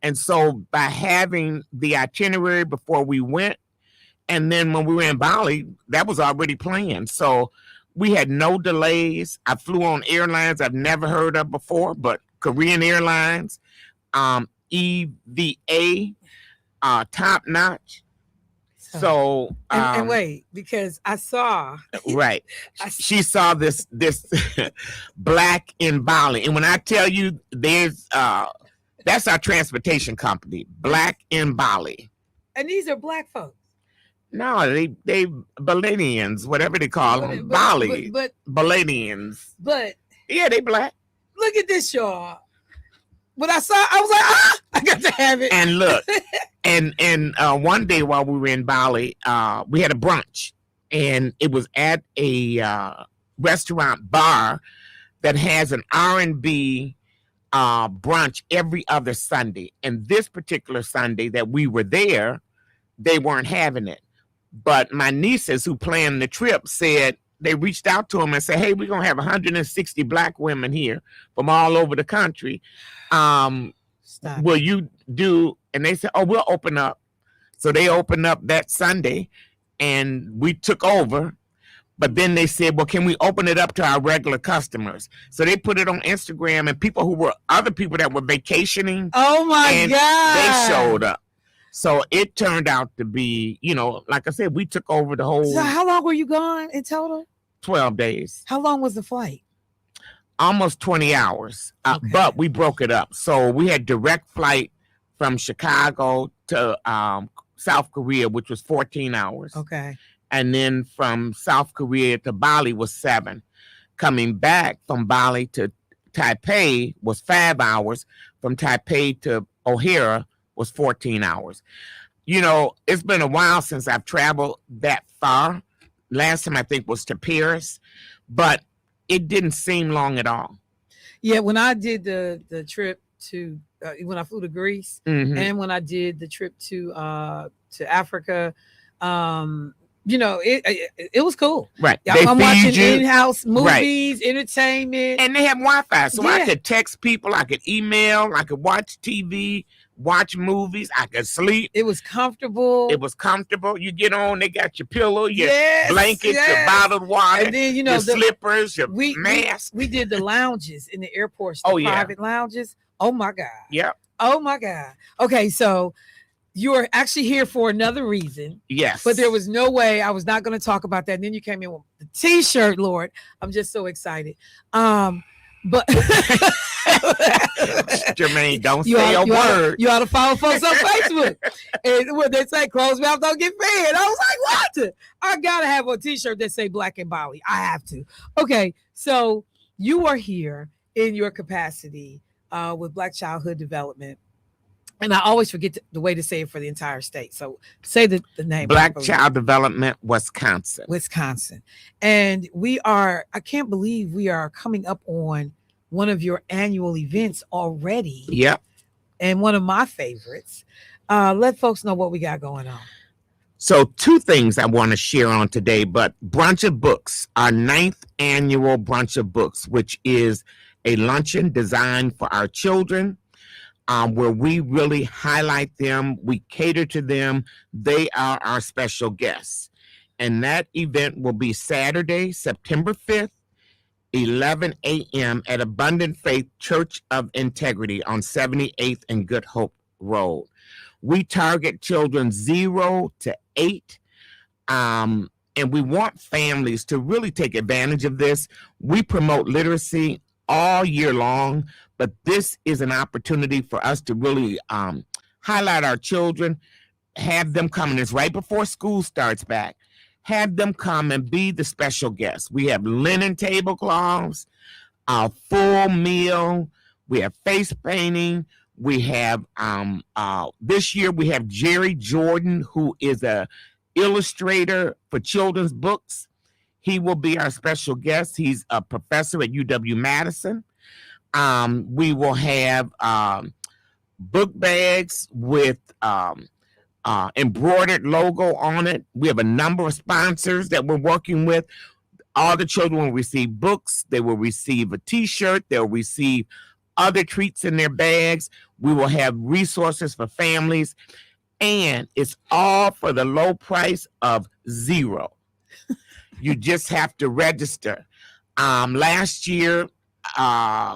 Speaker 9: And so by having the itinerary before we went, and then when we were in Bali, that was already planned. So we had no delays. I flew on airlines I've never heard of before, but Korean Airlines, EVA, top notch. So
Speaker 1: and wait, because I saw
Speaker 9: right, she saw this Black in Bali, and when I tell you, there's that's our transportation company, Black in Bali,
Speaker 1: and these are black folks.
Speaker 9: No, they Baladians, whatever they call them, Bali, but Baladians.
Speaker 1: But
Speaker 9: yeah, they black.
Speaker 1: Look at this, y'all. When I saw, I was like, I got to have it.
Speaker 9: And look, and one day while we were in Bali, we had a brunch, and it was at a restaurant bar that has an R&B brunch every other Sunday. And this particular Sunday that we were there, they weren't having it. But my nieces who planned the trip said, they reached out to them and said, hey, we're going to have 160 black women here from all over the country. Will you do? And they said, oh, we'll open up. So they opened up that Sunday, and we took over. But then they said, well, can we open it up to our regular customers? So they put it on Instagram, and other people that were vacationing.
Speaker 1: Oh my God.
Speaker 9: They showed up. So it turned out to be, like I said, we took over the whole.
Speaker 1: So how long were you gone in total?
Speaker 9: 12 days.
Speaker 1: How long was the flight?
Speaker 9: Almost 20 hours.
Speaker 1: Okay.
Speaker 9: But we broke it up. So we had direct flight from Chicago to South Korea, which was 14 hours.
Speaker 1: Okay.
Speaker 9: And then from South Korea to Bali was 7. Coming back from Bali to Taipei was 5 hours. From Taipei to O'Hara was 14 hours. It's been a while since I've traveled that far. Last time I think was to Paris, but it didn't seem long at all.
Speaker 1: Yeah, when I did the trip to when I flew to Greece,
Speaker 9: Mhm.
Speaker 1: and when I did the trip to Africa, it was cool.
Speaker 9: Right.
Speaker 1: I'm
Speaker 9: They
Speaker 1: watching
Speaker 9: feed you.
Speaker 1: in-house movies, entertainment.
Speaker 9: And they have Wi-Fi, so I
Speaker 1: Yeah.
Speaker 9: could text people, I could email, I could watch TV, watch movies, I could sleep.
Speaker 1: It was comfortable.
Speaker 9: It was comfortable. You get on, they got your pillow, your
Speaker 1: Yes,
Speaker 9: blankets, your
Speaker 1: yes.
Speaker 9: bottled water,
Speaker 1: And then,
Speaker 9: your
Speaker 1: the
Speaker 9: slippers, your
Speaker 1: we
Speaker 9: mask.
Speaker 1: we did the lounges in the airports, the
Speaker 9: Oh, yeah.
Speaker 1: private lounges. Oh my God.
Speaker 9: Yep.
Speaker 1: Oh my God. Okay, so you are actually here for another reason,
Speaker 9: Yes.
Speaker 1: but there was no way I was not going to talk about that. And then you came in with the T-shirt, Lord. I'm just so excited. But
Speaker 9: Jermaine, don't
Speaker 1: you
Speaker 9: say a word.
Speaker 1: You ought to follow folks on Facebook. And when they say closed mouth don't get fed, I was like, what? I gotta have a T-shirt that say Black and Bali. I have to. Okay, so you are here in your capacity with Black Childhood Development. And I always forget the way to say it for the entire state. So say the name.
Speaker 9: Black Child Development, Wisconsin.
Speaker 1: And I can't believe we are coming up on one of your annual events already.
Speaker 9: Yep.
Speaker 1: And one of my favorites. Let folks know what we got going on.
Speaker 9: So 2 things I want to share on today, but Brunch of Books, our 9th annual Brunch of Books, which is a luncheon designed for our children, where we really highlight them, we cater to them. They are our special guests. And that event will be Saturday, September 5th, 11 a.m. at Abundant Faith Church of Integrity on 78th and Good Hope Road. We target children 0 to 8. And we want families to really take advantage of this. We promote literacy all year long, but this is an opportunity for us to really highlight our children, have them come, and it's right before school starts back. Have them come and be the special guests. We have linen tablecloths, a full meal. We have face painting. We have this year we have Jerry Jordan, who is a illustrator for children's books. He will be our special guest. He's a professor at UW-Madison. We will have book bags with embroidered logo on it. We have a number of sponsors that we're working with. All the children will receive books. They will receive a T-shirt. They'll receive other treats in their bags. We will have resources for families. And it's all for the low price of $0. You just have to register. Last year,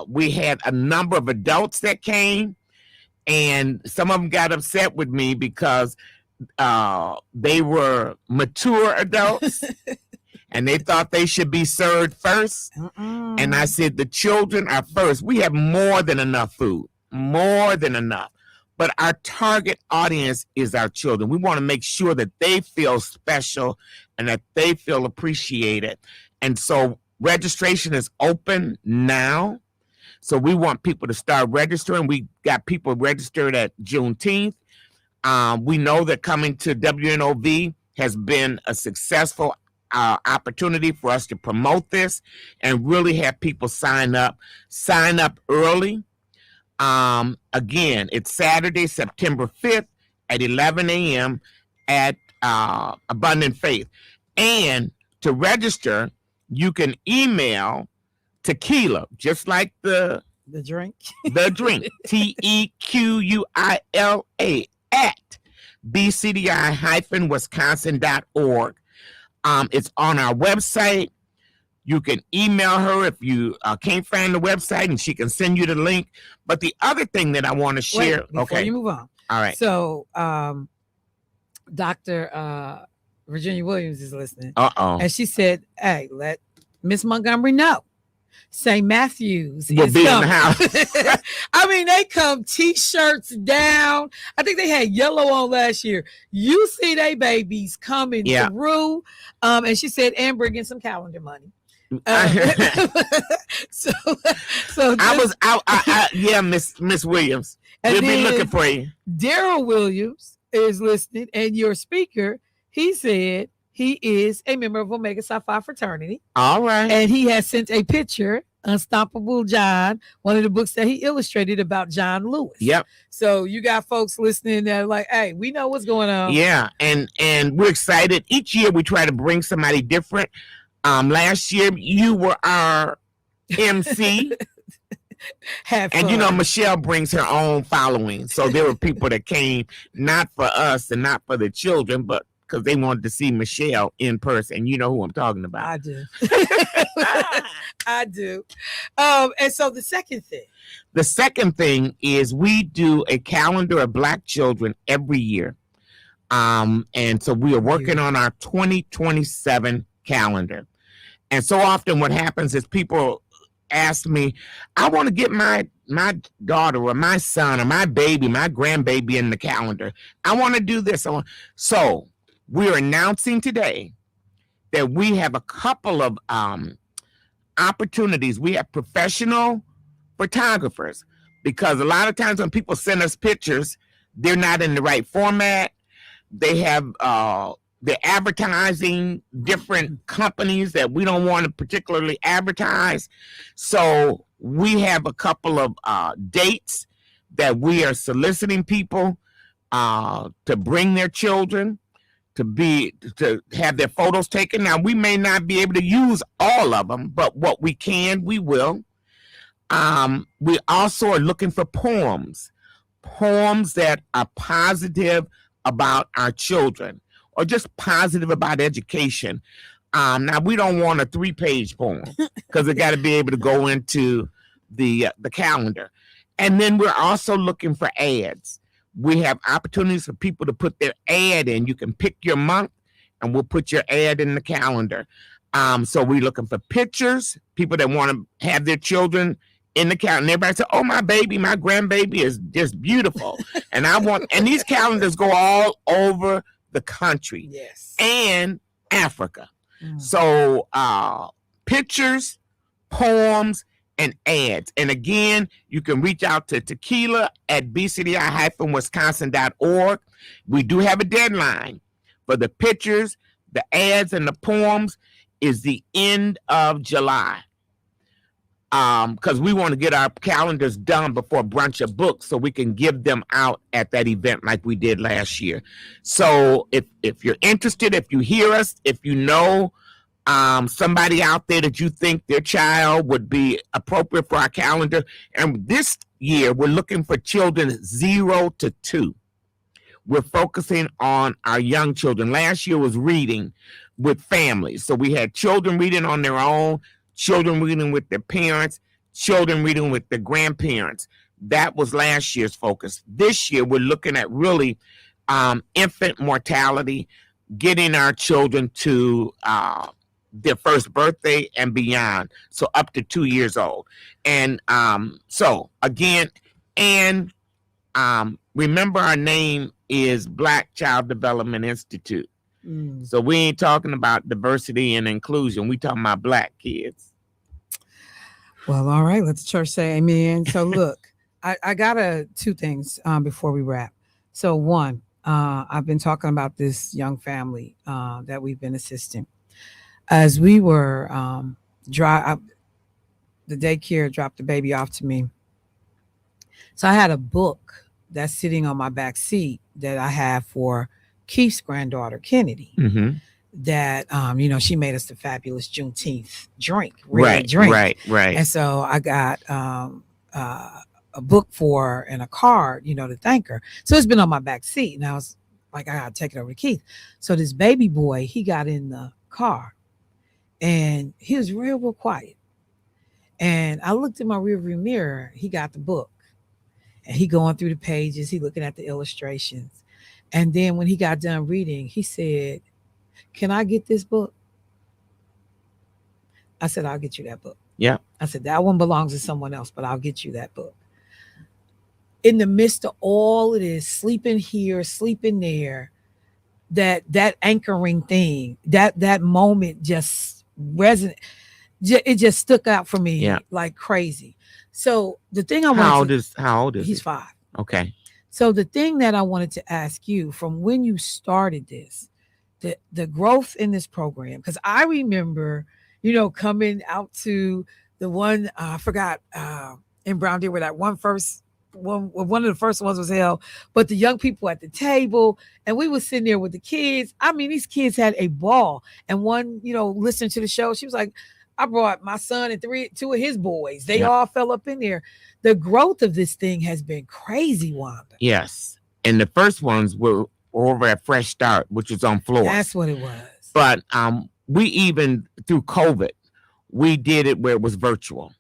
Speaker 9: we had a number of adults that came, and some of them got upset with me because they were mature adults and they thought they should be served first. And I said, the children are first. We have more than enough food, more than enough. But our target audience is our children. We want to make sure that they feel special and that they feel appreciated. And so registration is open now. So we want people to start registering. We got people registered at Juneteenth. We know that coming to WNOV has been a successful opportunity for us to promote this and really have people sign up early. Again, it's Saturday, September 5th at 11 a.m. at Abundant Faith. And to register, you can email tequila, just like the
Speaker 1: drink,
Speaker 9: TEQUILA at bcdi-wisconsin.org. It's on our website. You can email her if you can't find the website, and she can send you the link. But the other thing that I want to share,
Speaker 1: before you move on.
Speaker 9: All right.
Speaker 1: So, Dr. Virginia Williams is listening. And she said, hey, let Miss Montgomery know. St. Matthews
Speaker 9: will be in the house.
Speaker 1: I mean, they come t-shirts down. I think they had yellow on last year. You see they babies coming through. And she said, and bring in some calendar money. So Miss Williams. We'll be looking for you. Daryl Williams is listening, and your speaker, he said he is a member of Omega Psi Phi fraternity. All right. And he has sent a picture, Unstoppable John, one of the books that he illustrated about John Lewis. Yep. So you got folks listening that are like, hey, we know what's going on. Yeah, and we're excited. Each year we try to bring somebody different. Last year you were our MC. And you know, Michelle brings her own following. So there were people that came not for us and not for the children, but because they wanted to see Michelle in person. You know who I'm talking about. I do. I do. And so the second thing is we do a calendar of Black children every year. And so we are working on our 2027 calendar. And so often what happens is people ask me, I want to get my daughter or my son or my baby, my grandbaby in the calendar. I want to do this. So we're announcing today that we have a couple of opportunities. We have professional photographers, because a lot of times when people send us pictures, they're not in the right format. They have they're advertising different companies that we don't want to particularly advertise. So we have a couple of dates that we are soliciting people to bring their children to have their photos taken. Now, we may not be able to use all of them, but what we can, we will. We also are looking for poems that are positive about our children, or just positive about education. Now, we don't want a 3-page poem because it got to be able to go into the calendar. And then we're also looking for ads. We have opportunities for people to put their ad in. You can pick your month, and we'll put your ad in the calendar. So we're looking for pictures, people that want to have their children in the calendar. And everybody said, oh, my baby, my grandbaby is just beautiful. And these calendars go all over the country. Yes. And Africa. So pictures, poems, and ads. And again, you can reach out to Tequila at bcdi-wisconsin.org. We do have a deadline for the pictures, the ads, and the poems is the end of July. Because we want to get our calendars done before Brunch a Book so we can give them out at that event like we did last year. So if you're interested, if you hear us, if you know somebody out there that you think their child would be appropriate for our calendar, and this year we're looking for children 0 to 2. We're focusing on our young children. Last year was reading with families. So we had children reading on their own, children reading with their parents, children reading with their grandparents. That was last year's focus. This year, we're looking at really infant mortality, getting our children to their first birthday and beyond, so up to 2 years old. And so, again, and remember our name is Black Child Development Institute. So we ain't talking about diversity and inclusion. We talking about Black kids. Well, all right. Let the church say amen. So look, I got two things before we wrap. So one, I've been talking about this young family that we've been assisting. As we were the daycare dropped the baby off to me. So I had a book that's sitting on my back seat that I have for Keith's granddaughter, Kennedy, that, she made us the fabulous Juneteenth drink. Right. And so I got a book for her and a card, to thank her. So it's been on my back seat. And I was like, I got to take it over to Keith. So this baby boy, he got in the car and he was real quiet. And I looked in my rearview mirror. He got the book and he going through the pages. He looking at the illustrations. And then when he got done reading, he said, "Can I get this book?" I said, "I'll get you that book."
Speaker 9: Yeah.
Speaker 1: I said, "That one belongs to someone else, but I'll get you that book." In the midst of all of this, sleeping here, sleeping there, that anchoring thing, that moment just resonated. It just stuck out for me like crazy. So the thing
Speaker 9: how old is
Speaker 1: he's
Speaker 9: he?
Speaker 1: 5.
Speaker 9: Okay.
Speaker 1: So the thing that I wanted to ask you, from when you started this, the growth in this program, because I remember, coming out to the one, I forgot, in Brown Deer, where that one of the first ones was held, but the young people at the table, and we were sitting there with the kids. I mean, these kids had a ball. And one, listening to the show, she was like, "I brought my son and 2 of his boys. They all fell up in there." The growth of this thing has been crazy, Wanda.
Speaker 9: Yes. And the first ones were over at Fresh Start, which is on Florida.
Speaker 1: That's what it was.
Speaker 9: But we even, through COVID, we did it where it was virtual.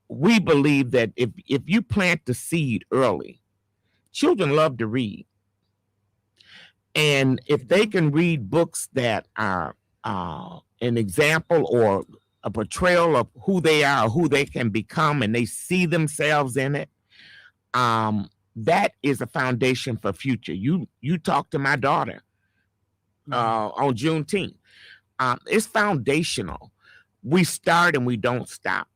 Speaker 9: We believe that if you plant the seed early, children love to read. And if they can read books that are an example or a portrayal of who they are, who they can become, and they see themselves in it, that is a foundation for future. You talk to my daughter on Juneteenth. It's foundational. We start and we don't stop.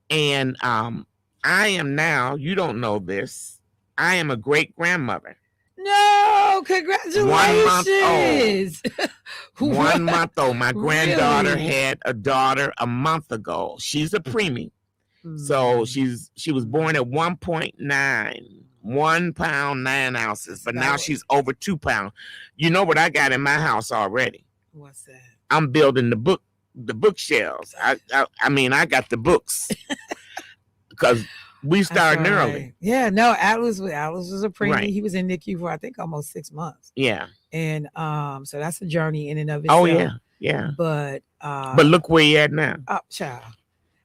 Speaker 9: And I am now, you don't know this, I am a great grandmother.
Speaker 1: No, congratulations.
Speaker 9: 1 month old. 1 month old. My granddaughter
Speaker 1: Really?
Speaker 9: had a daughter a month ago. She's a preemie. So she was born at 1.9, 1 pound, 9 ounces, but now she's over 2 pounds. You know what I got in my house already?
Speaker 1: What's that?
Speaker 9: I'm building the bookshelves. I mean, I got the books because we started early.
Speaker 1: Yeah, no, Atlas was a preemie.
Speaker 9: Right.
Speaker 1: He was in NICU for I think almost 6 months.
Speaker 9: Yeah.
Speaker 1: And so that's a journey in and of itself.
Speaker 9: Oh yeah.
Speaker 1: But
Speaker 9: look where he at now.
Speaker 1: Child.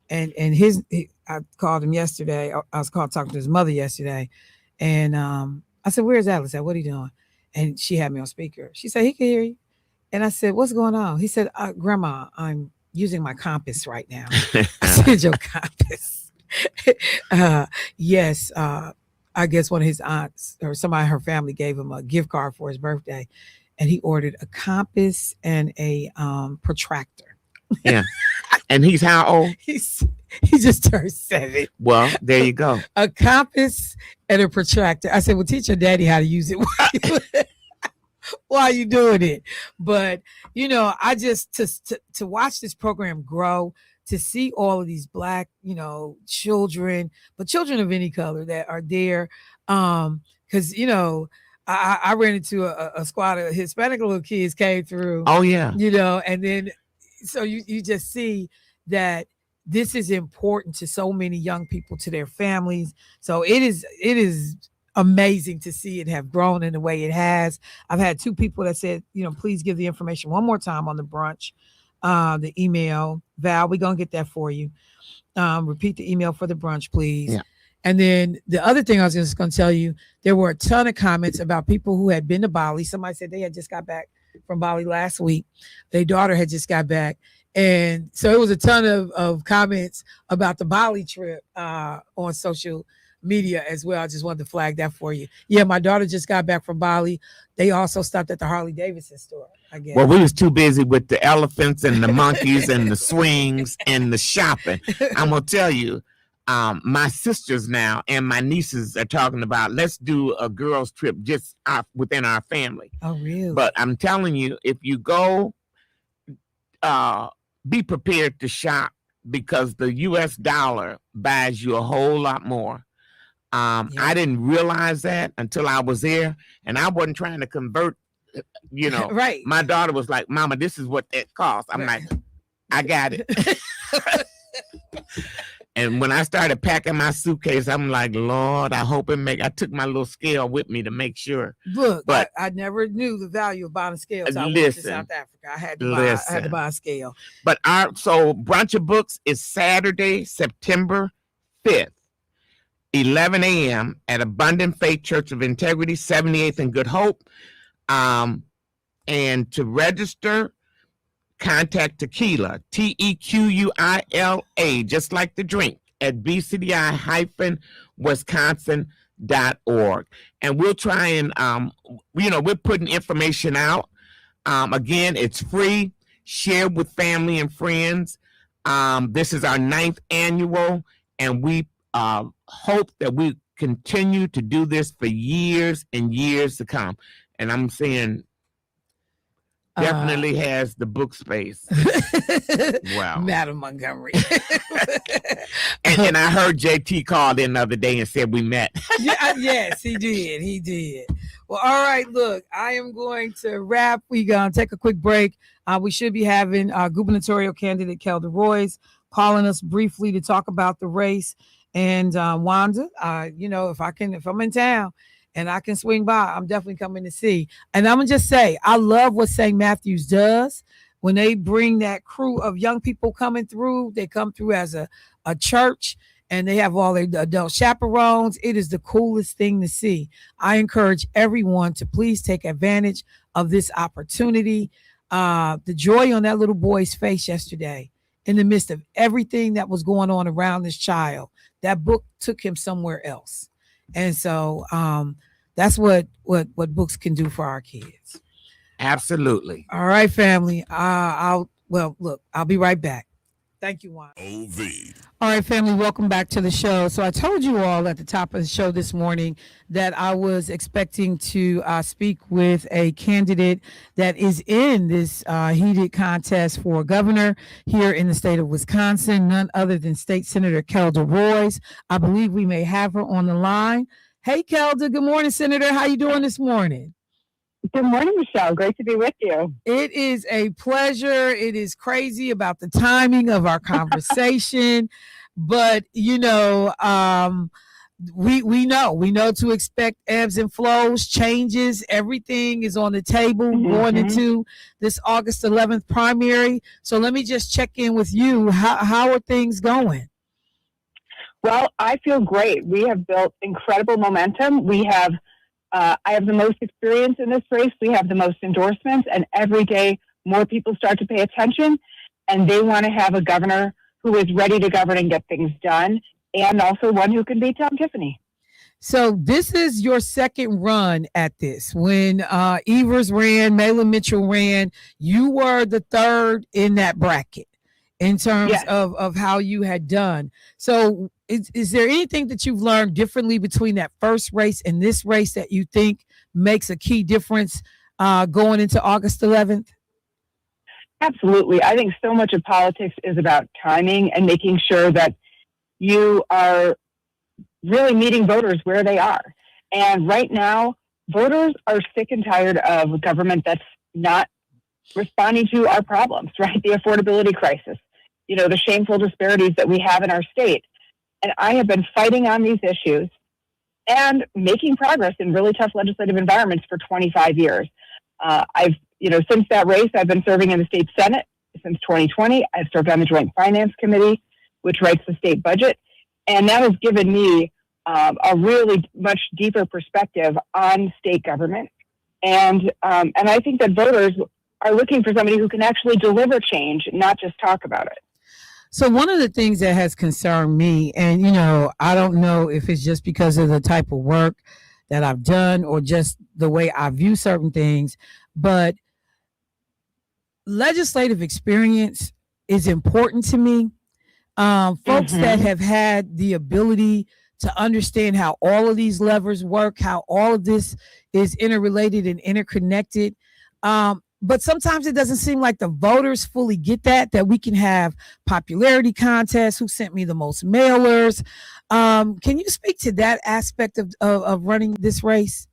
Speaker 1: And I called him yesterday. I was talking to his mother yesterday, and I said, "Where's Atlas at? What are you doing?" And she had me on speaker. She said, "He can hear you." And I said, "What's going on?" He said, "Grandma, I'm using my compass right now." I said, "Your compass?" Yes. I guess one of his aunts or somebody in her family gave him a gift card for his birthday, and he ordered a compass and a protractor.
Speaker 9: Yeah. And he's how old?
Speaker 1: He just turned 7.
Speaker 9: Well, there you go.
Speaker 1: A compass and a protractor. I said, "Well, teach your daddy how to use it while you doing it." But I just to watch this program grow, to see all of these Black, children, but children of any color that are there. Because I ran into a squad of Hispanic little kids came through.
Speaker 9: Oh yeah.
Speaker 1: And then so you just see that this is important to so many young people, to their families. So it is amazing to see it have grown in the way it has. I've had 2 people that said, please give the information one more time on the brunch, the email. Val, we're going to get that for you. Repeat the email for the brunch, please.
Speaker 9: Yeah.
Speaker 1: And then the other thing I was just going to tell you, there were a ton of comments about people who had been to Bali. Somebody said they had just got back from Bali last week. Their daughter had just got back. And so it was a ton of comments about the Bali trip on social media as well. I just wanted to flag that for you. Yeah, my daughter just got back from Bali. They also stopped at the Harley Davidson store, I guess.
Speaker 9: Well, we was too busy with the elephants and the monkeys and the swings and the shopping. I'm going to tell you, my sisters now and my nieces are talking about, let's do a girls trip just within our family.
Speaker 1: Oh, really?
Speaker 9: But I'm telling you, if you go, be prepared to shop, because the US dollar buys you a whole lot more. I didn't realize that until I was there, and I wasn't trying to convert,
Speaker 1: Right.
Speaker 9: My daughter was like, "Mama, this is what it costs." I'm like, "I got it." And when I started packing my suitcase, I'm like, Lord, I hope I took my little scale with me to make sure.
Speaker 1: Look,
Speaker 9: but
Speaker 1: I never knew the value of buying a scale. So I went to South Africa. I had to buy a scale.
Speaker 9: But so Brunch of Books is Saturday, September 5th, 11 a.m. at Abundant Faith Church of Integrity, 78th and Good Hope. And to register, contact Tequila, TEQUILA, just like the drink, at bcdi-wisconsin.org. And we'll try and, we're putting information out. Again, it's free. Share with family and friends. This is our 9th annual, and we hope that we continue to do this for years and years to come. And I'm saying, definitely has the book space. Wow.
Speaker 1: Madam Montgomery.
Speaker 9: and I heard JT called in the other day and said we met.
Speaker 1: Yes, he did. He did. Well, all right, look, I am going to wrap. We're going to take a quick break. We should be having gubernatorial candidate Kelda Roys calling us briefly to talk about the race. And Wanda, if I'm in town, and I can swing by, I'm definitely coming to see. And I'm going to just say, I love what St. Matthew's does. When they bring that crew of young people coming through, they come through as a church, and they have all their adult chaperones. It is the coolest thing to see. I encourage everyone to please take advantage of this opportunity. The joy on that little boy's face yesterday, in the midst of everything that was going on around this child, that book took him somewhere else. And so that's what books can do for our kids.
Speaker 9: Absolutely.
Speaker 1: All right, family. I'll be right back. Thank you, Juan.
Speaker 3: OV.
Speaker 1: All right, family, welcome back to the show. So I told you all at the top of the show this morning that I was expecting to speak with a candidate that is in this heated contest for governor here in the state of Wisconsin, none other than State Senator Kelda Roys. I believe we may have her on the line. Hey, Kelda. Good morning, Senator. How you doing this morning?
Speaker 8: Good morning, Michelle. Great to be with you.
Speaker 1: It is a pleasure. It is crazy about the timing of our conversation, but we know to expect ebbs and flows, changes. Everything is on the table going into this August 11th primary. So let me just check in with you. How are things going?
Speaker 8: Well, I feel great. We have built incredible momentum. I have the most experience in this race. We have the most endorsements, and every day more people start to pay attention, and they want to have a governor who is ready to govern and get things done, and also one who can beat Tom Tiffany.
Speaker 1: So this is your second run at this. When Evers ran, Malin Mitchell ran, you were the third in that bracket in terms of how you had done. So is there anything that you've learned differently between that first race and this race that you think makes a key difference going into August 11th?
Speaker 8: Absolutely. I think so much of politics is about timing and making sure that you are really meeting voters where they are. And right now, voters are sick and tired of a government that's not responding to our problems, right? The affordability crisis, the shameful disparities that we have in our state. And I have been fighting on these issues and making progress in really tough legislative environments for 25 years. Since that race, I've been serving in the state Senate since 2020. I've served on the Joint Finance Committee, which writes the state budget. And that has given me a really much deeper perspective on state government. And I think that voters are looking for somebody who can actually deliver change, not just talk about it.
Speaker 1: So one of the things that has concerned me, and, I don't know if it's just because of the type of work that I've done or just the way I view certain things, but legislative experience is important to me. Folks that have had the ability to understand how all of these levers work, how all of this is interrelated and interconnected. But sometimes it doesn't seem like the voters fully get that we can have popularity contests, who sent me the most mailers. Can you speak to that aspect of running this race?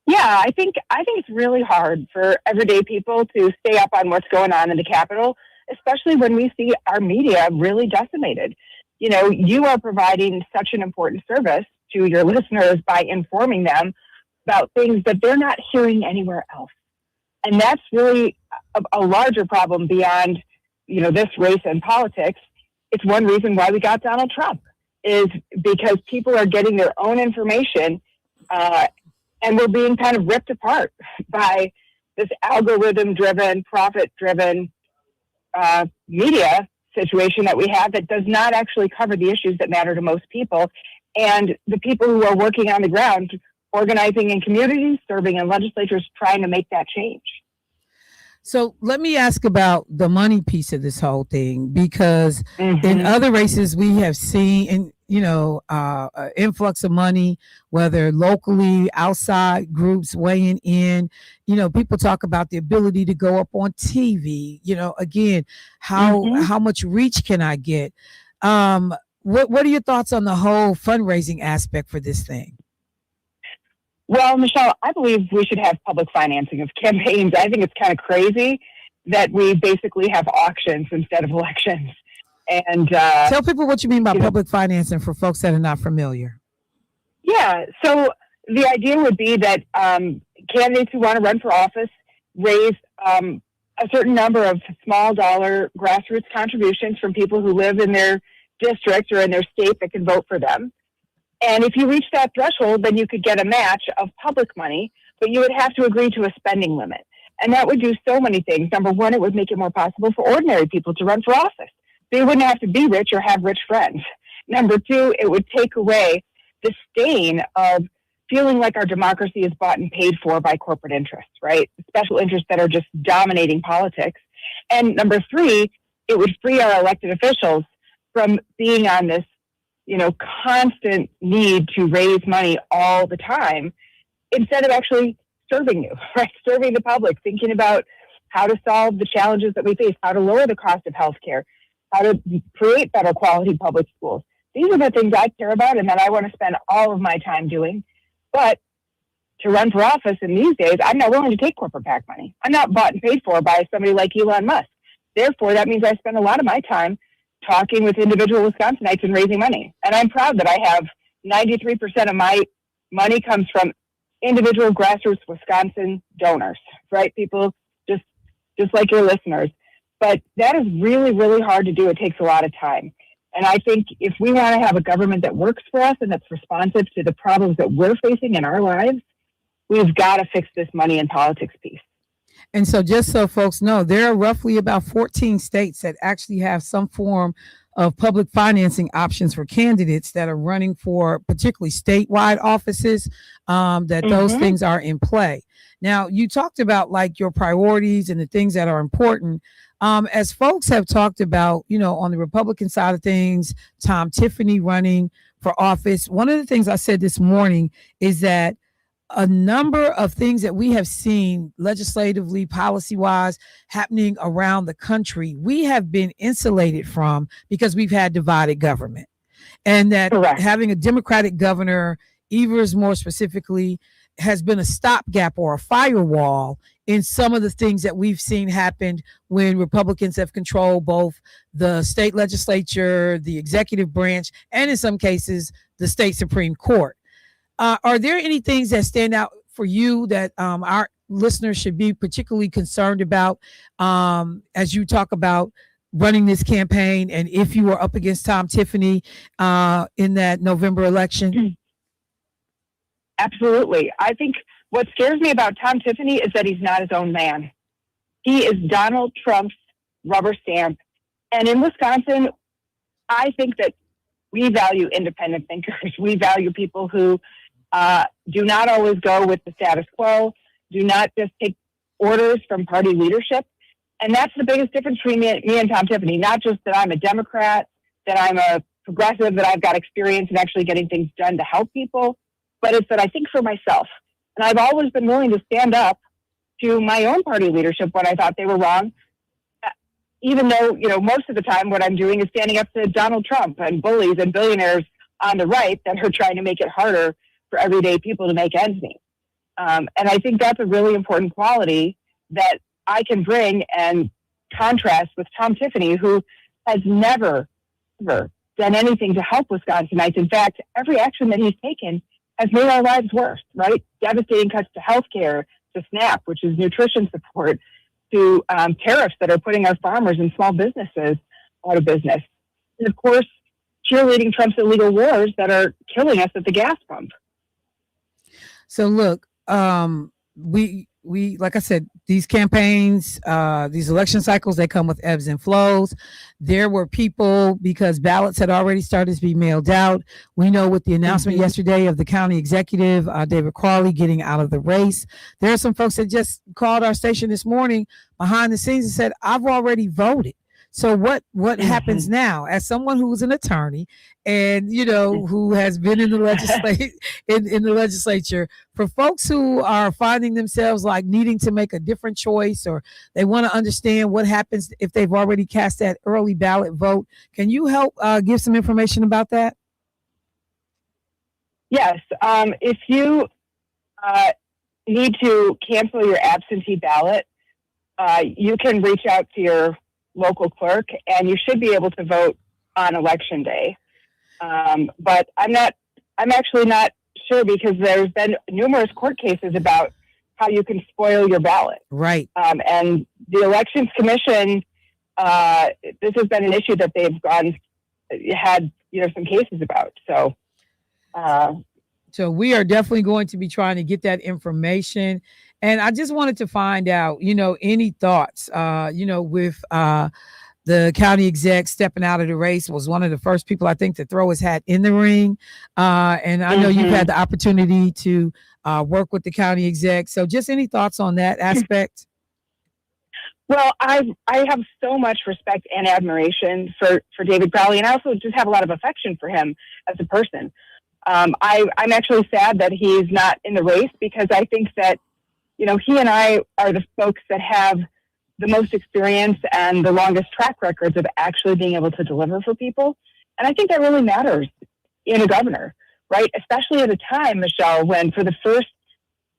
Speaker 8: Yeah, I think it's really hard for everyday people to stay up on what's going on in the Capitol, especially when we see our media really decimated. you are providing such an important service to your listeners by informing them about things that they're not hearing anywhere else. And that's really a larger problem beyond, this race and politics. It's one reason why we got Donald Trump, is because people are getting their own information and we're being kind of ripped apart by this algorithm-driven, profit-driven media situation that we have that does not actually cover the issues that matter to most people. And the people who are working on the ground, organizing in communities, serving in legislatures, trying to make that change.
Speaker 1: So let me ask about the money piece of this whole thing, because in other races we have seen, influx of money, whether locally, outside groups weighing in. People talk about the ability to go up on TV. Again, how much reach can I get? What are your thoughts on the whole fundraising aspect for this thing?
Speaker 8: Well, Michelle, I believe we should have public financing of campaigns. I think it's kind of crazy that we basically have auctions instead of elections. And
Speaker 1: tell people what you mean by public financing for folks that are not familiar.
Speaker 8: Yeah, so the idea would be that candidates who want to run for office raise a certain number of small dollar grassroots contributions from people who live in their district or in their state that can vote for them. And if you reach that threshold, then you could get a match of public money, but you would have to agree to a spending limit. And that would do so many things. Number one, it would make it more possible for ordinary people to run for office. So you wouldn't have to be rich or have rich friends. Number two, it would take away the stain of feeling like our democracy is bought and paid for by corporate interests, right? Special interests that are just dominating politics. And number three, it would free our elected officials from being on this constant need to raise money all the time, instead of actually serving you, right? Serving the public, thinking about how to solve the challenges that we face, how to lower the cost of healthcare, how to create better quality public schools. These are the things I care about and that I want to spend all of my time doing. But to run for office in these days, I'm not willing to take corporate PAC money. I'm not bought and paid for by somebody like Elon Musk. Therefore, that means I spend a lot of my time talking with individual Wisconsinites and raising money. And I'm proud that I have 93% of my money comes from individual grassroots Wisconsin donors, right? People just like your listeners. But that is really, really hard to do. It takes a lot of time. And I think if we want to have a government that works for us and that's responsive to the problems that we're facing in our lives, we've got to fix this money in politics piece.
Speaker 1: And so just so folks know, there are roughly about 14 states that actually have some form of public financing options for candidates that are running for particularly statewide offices, that those things are in play. Now, you talked about like your priorities and the things that are important. As folks have talked about, on the Republican side of things, Tom Tiffany running for office. One of the things I said this morning is that a number of things that we have seen legislatively, policy-wise, happening around the country, we have been insulated from because we've had divided government. And that having a Democratic governor, Evers more specifically, has been a stopgap or a firewall in some of the things that we've seen happen when Republicans have controlled both the state legislature, the executive branch, and in some cases, the state Supreme Court. Are there any things that stand out for you that our listeners should be particularly concerned about as you talk about running this campaign, and if you were up against Tom Tiffany in that November election?
Speaker 8: Absolutely. I think what scares me about Tom Tiffany is that he's not his own man. He is Donald Trump's rubber stamp. And in Wisconsin, I think that we value independent thinkers. We value people who do not always go with the status quo, do not just take orders from party leadership. And that's the biggest difference between me and Tom Tiffany. Not just that I'm a Democrat, that I'm a progressive, that I've got experience in actually getting things done to help people, but it's that I think for myself. And I've always been willing to stand up to my own party leadership when I thought they were wrong, even though, most of the time what I'm doing is standing up to Donald Trump and bullies and billionaires on the right that are trying to make it harder for everyday people to make ends meet. And I think that's a really important quality that I can bring and contrast with Tom Tiffany, who has never done anything to help Wisconsinites. In fact, every action that he's taken has made our lives worse, right? Devastating cuts to healthcare, to SNAP, which is nutrition support, to tariffs that are putting our farmers and small businesses out of business. And of course, cheerleading Trump's illegal wars that are killing us at the gas pump.
Speaker 1: So look, we like I said, these campaigns, these election cycles, they come with ebbs and flows. There were people, because ballots had already started to be mailed out. We know with the announcement yesterday of the county executive, David Crawley, getting out of the race. There are some folks that just called our station this morning behind the scenes and said, I've already voted. So what happens now? As someone who's an attorney and, you know, who has been in the in the legislature, for folks who are finding themselves like needing to make a different choice, or they want to understand what happens if they've already cast that early ballot vote, can you help give some information about that?
Speaker 8: Yes. If you need to cancel your absentee ballot, you can reach out to your local clerk, and you should be able to vote on election day. But I'm actually not sure, because there's been numerous court cases about how you can spoil your ballot.
Speaker 1: Right.
Speaker 8: And the Elections Commission, this has been an issue that they've had some cases about.
Speaker 1: So we are definitely going to be trying to get that information. And I just wanted to find out, any thoughts, with the county exec stepping out of the race, was one of the first people, I think, to throw his hat in the ring. And I know you've had the opportunity to work with the county exec. So just any thoughts on that aspect?
Speaker 8: Well, I have so much respect and admiration for David Crawley, and I also just have a lot of affection for him as a person. I'm actually sad that he's not in the race, because I think that he and I are the folks that have the most experience and the longest track records of actually being able to deliver for people. And I think that really matters in a governor, right? Especially at a time, Michelle, when for the first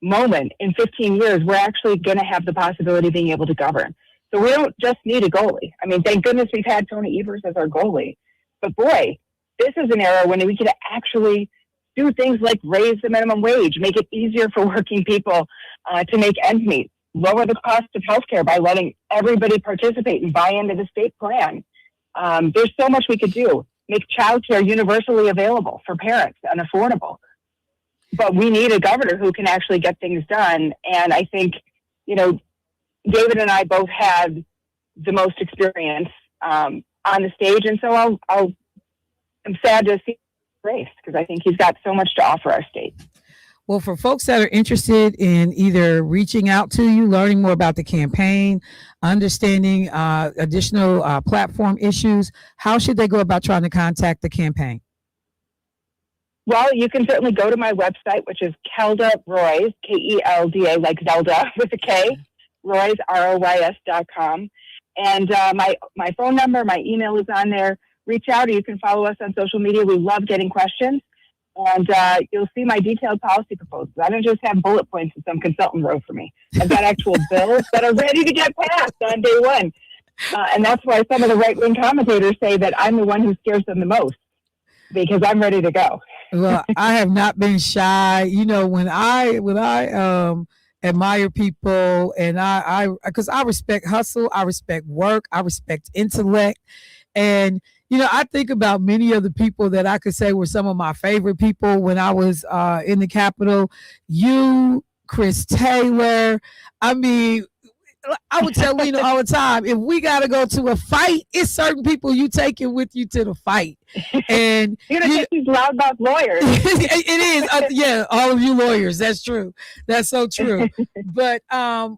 Speaker 8: moment in 15 years, we're actually going to have the possibility of being able to govern. So we don't just need a goalie. I mean, thank goodness we've had Tony Evers as our goalie. But boy, this is an era when we could actually do things like raise the minimum wage, make it easier for working people to make ends meet, lower the cost of healthcare by letting everybody participate and buy into the state plan. There's so much we could do. Make childcare universally available for parents and affordable. But we need a governor who can actually get things done. And I think, David and I both had the most experience on the stage. And so I'm sad to see race, because I think he's got so much to offer our state.
Speaker 1: Well, for folks that are interested in either reaching out to you, learning more about the campaign, understanding additional platform issues, how should they go about trying to contact the campaign?
Speaker 8: Well, you can certainly go to my website, which is Kelda Roys, Kelda, like Zelda with a K, Roys, ROYS.com. And my phone number, my email is on there. Reach out, or you can follow us on social media. We love getting questions. And you'll see my detailed policy proposals. I don't just have bullet points that some consultant wrote for me. I've got actual bills that are ready to get passed on day one. And that's why some of the right-wing commentators say that I'm the one who scares them the most, because I'm ready to go.
Speaker 1: Well, I have not been shy. When I admire people, and because I respect hustle, I respect work, I respect intellect. And I think about many of the people that I could say were some of my favorite people when I was in the Capitol. You, Chris Taylor. I mean, I would tell Lena all the time, if we got to go to a fight, it's certain people you taking with you to the fight. And
Speaker 8: you're going to take these loudmouth lawyers.
Speaker 1: It is. Yeah, all of you lawyers. That's true. That's so true. But, I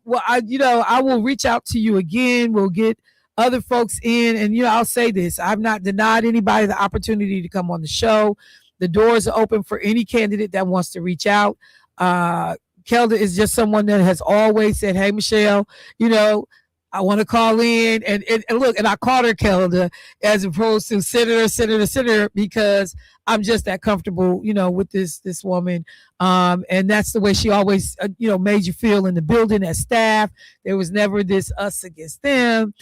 Speaker 1: will reach out to you again. We'll get other folks in, and I'll say this: I've not denied anybody the opportunity to come on the show. The doors are open for any candidate that wants to reach out. Kelda is just someone that has always said, "Hey, Michelle, I want to call in," and look, and I called her Kelda as opposed to senator, because I'm just that comfortable, with this woman. And that's the way she always, made you feel in the building as staff. There was never this us against them.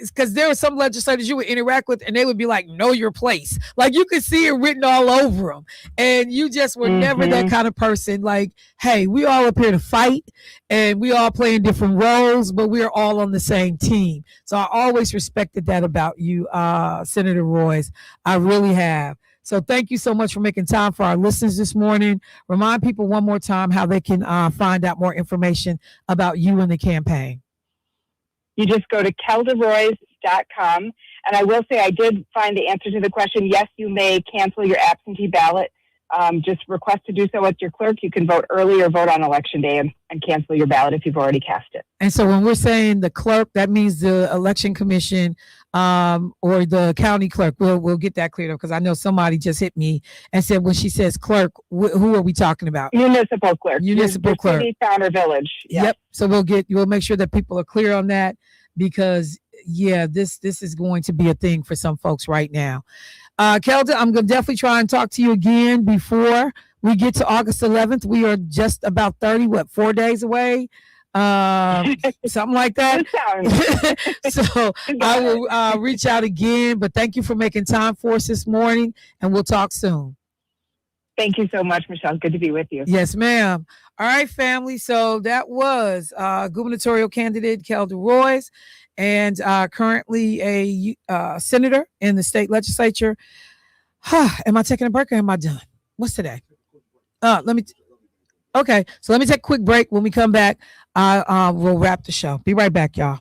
Speaker 1: because there were some legislators you would interact with and they would be like, know your place. Like you could see it written all over them. And you just were never that kind of person. Like, hey, we all up here to fight and we all playing different roles, but we're all on the same team. So I always respected that about you, Senator Roys. I really have. So thank you so much for making time for our listeners this morning. Remind people one more time how they can find out more information about you and the campaign.
Speaker 8: You just go to keldaroys.com. And I will say I did find the answer to the question. Yes, you may cancel your absentee ballot. Just request to do so with your clerk. You can vote early or vote on election day and cancel your ballot if you've already cast it.
Speaker 1: And so when we're saying the clerk, that means the election commission or the county clerk. We'll get that cleared up because I know somebody just hit me and said when she says clerk, who are we talking about?
Speaker 8: Municipal clerk.
Speaker 1: Municipal clerk.
Speaker 8: City, town, or village. Yeah.
Speaker 1: Yep. So we'll make sure that people are clear on that because this is going to be a thing for some folks right now. Kelda, I'm going to definitely try and talk to you again before we get to August 11th. We are just about 4 days away. Something like that. So I will reach out again, but thank you for making time for us this morning and we'll talk soon.
Speaker 8: Thank you so much, Michelle. Good to be with you.
Speaker 1: Yes, ma'am. All right, family. So that was gubernatorial candidate Kelda Roys and currently a senator in the state legislature. Am I taking a break or am I done? What's today? Okay, so let me take a quick break. When we come back, we'll wrap the show. Be right back, y'all.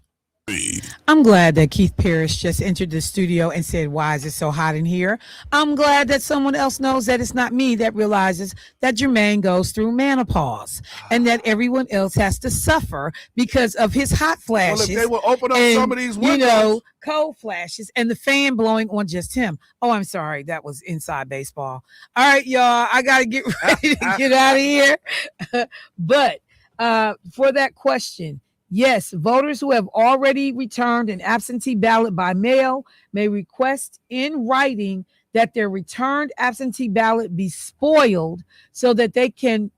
Speaker 1: I'm glad that Keith Parrish just entered the studio and said, why is it so hot in here? I'm glad that someone else knows that it's not me that realizes that Jermaine goes through menopause and that everyone else has to suffer because of his hot flashes.
Speaker 2: Well, if they will open up some of these windows.
Speaker 1: Cold flashes and the fan blowing on just him. Oh, I'm sorry. That was inside baseball. All right, y'all. I got to get ready to get out of here. But for that question, yes, voters who have already returned an absentee ballot by mail may request in writing that their returned absentee ballot be spoiled so that they can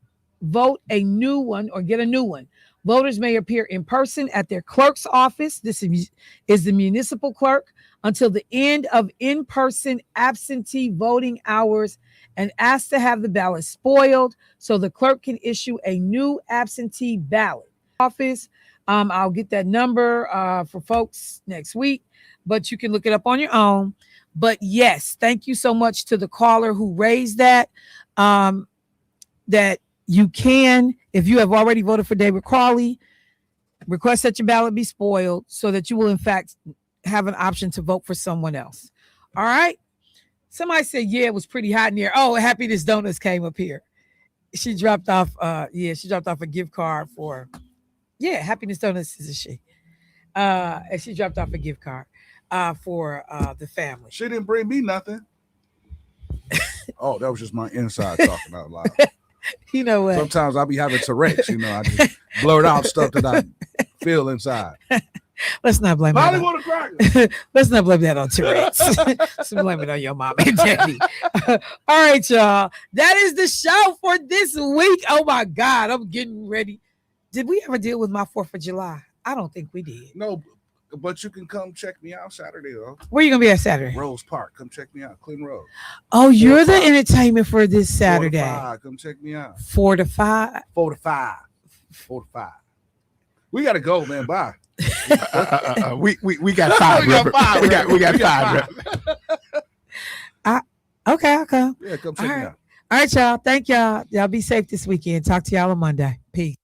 Speaker 1: vote a new one or get a new one. Voters may appear in person at their clerk's office. This is the municipal clerk until the end of in-person absentee voting hours and ask to have the ballot spoiled so the clerk can issue a new absentee ballot. Office. I'll get that number for folks next week, but you can look it up on your own. But yes, thank you so much to the caller who raised that, that you can, if you have already voted for David Crawley, request that your ballot be spoiled so that you will in fact have an option to vote for someone else. All right. Somebody said, yeah, it was pretty hot in here. Oh, Happiness Donuts came up here. She dropped off, she dropped off a gift card for, Happiness Donuts is a she. And she dropped off a gift card for the family.
Speaker 2: She didn't bring me nothing. Oh, that was just my inside talking out loud.
Speaker 1: You know what?
Speaker 2: Sometimes I'll be having Tourette's, I just blurt out stuff that I feel inside.
Speaker 1: Let's not blame
Speaker 2: Hollywood
Speaker 1: that. Let's not blame that on Tourette's. Let's blame it on your mom and daddy. All right, y'all. That is the show for this week. Oh my God, I'm getting ready. Did we ever deal with my 4th of July? I don't think we did.
Speaker 2: No, but you can come check me out Saturday, though.
Speaker 1: Where are you going to be at Saturday?
Speaker 2: Rose Park. Come check me out. Clinton Road.
Speaker 1: Oh, you're the entertainment for this Saturday.
Speaker 2: 4 to 5. Come check me out.
Speaker 1: 4 to 5?
Speaker 2: 4 to 5. 4 to 5. We got to go, man. Bye.
Speaker 9: We got 5. We got 5.
Speaker 1: Okay.
Speaker 2: Yeah, come check me out.
Speaker 1: All right, y'all. Thank y'all. Y'all be safe this weekend. Talk to y'all on Monday. Peace.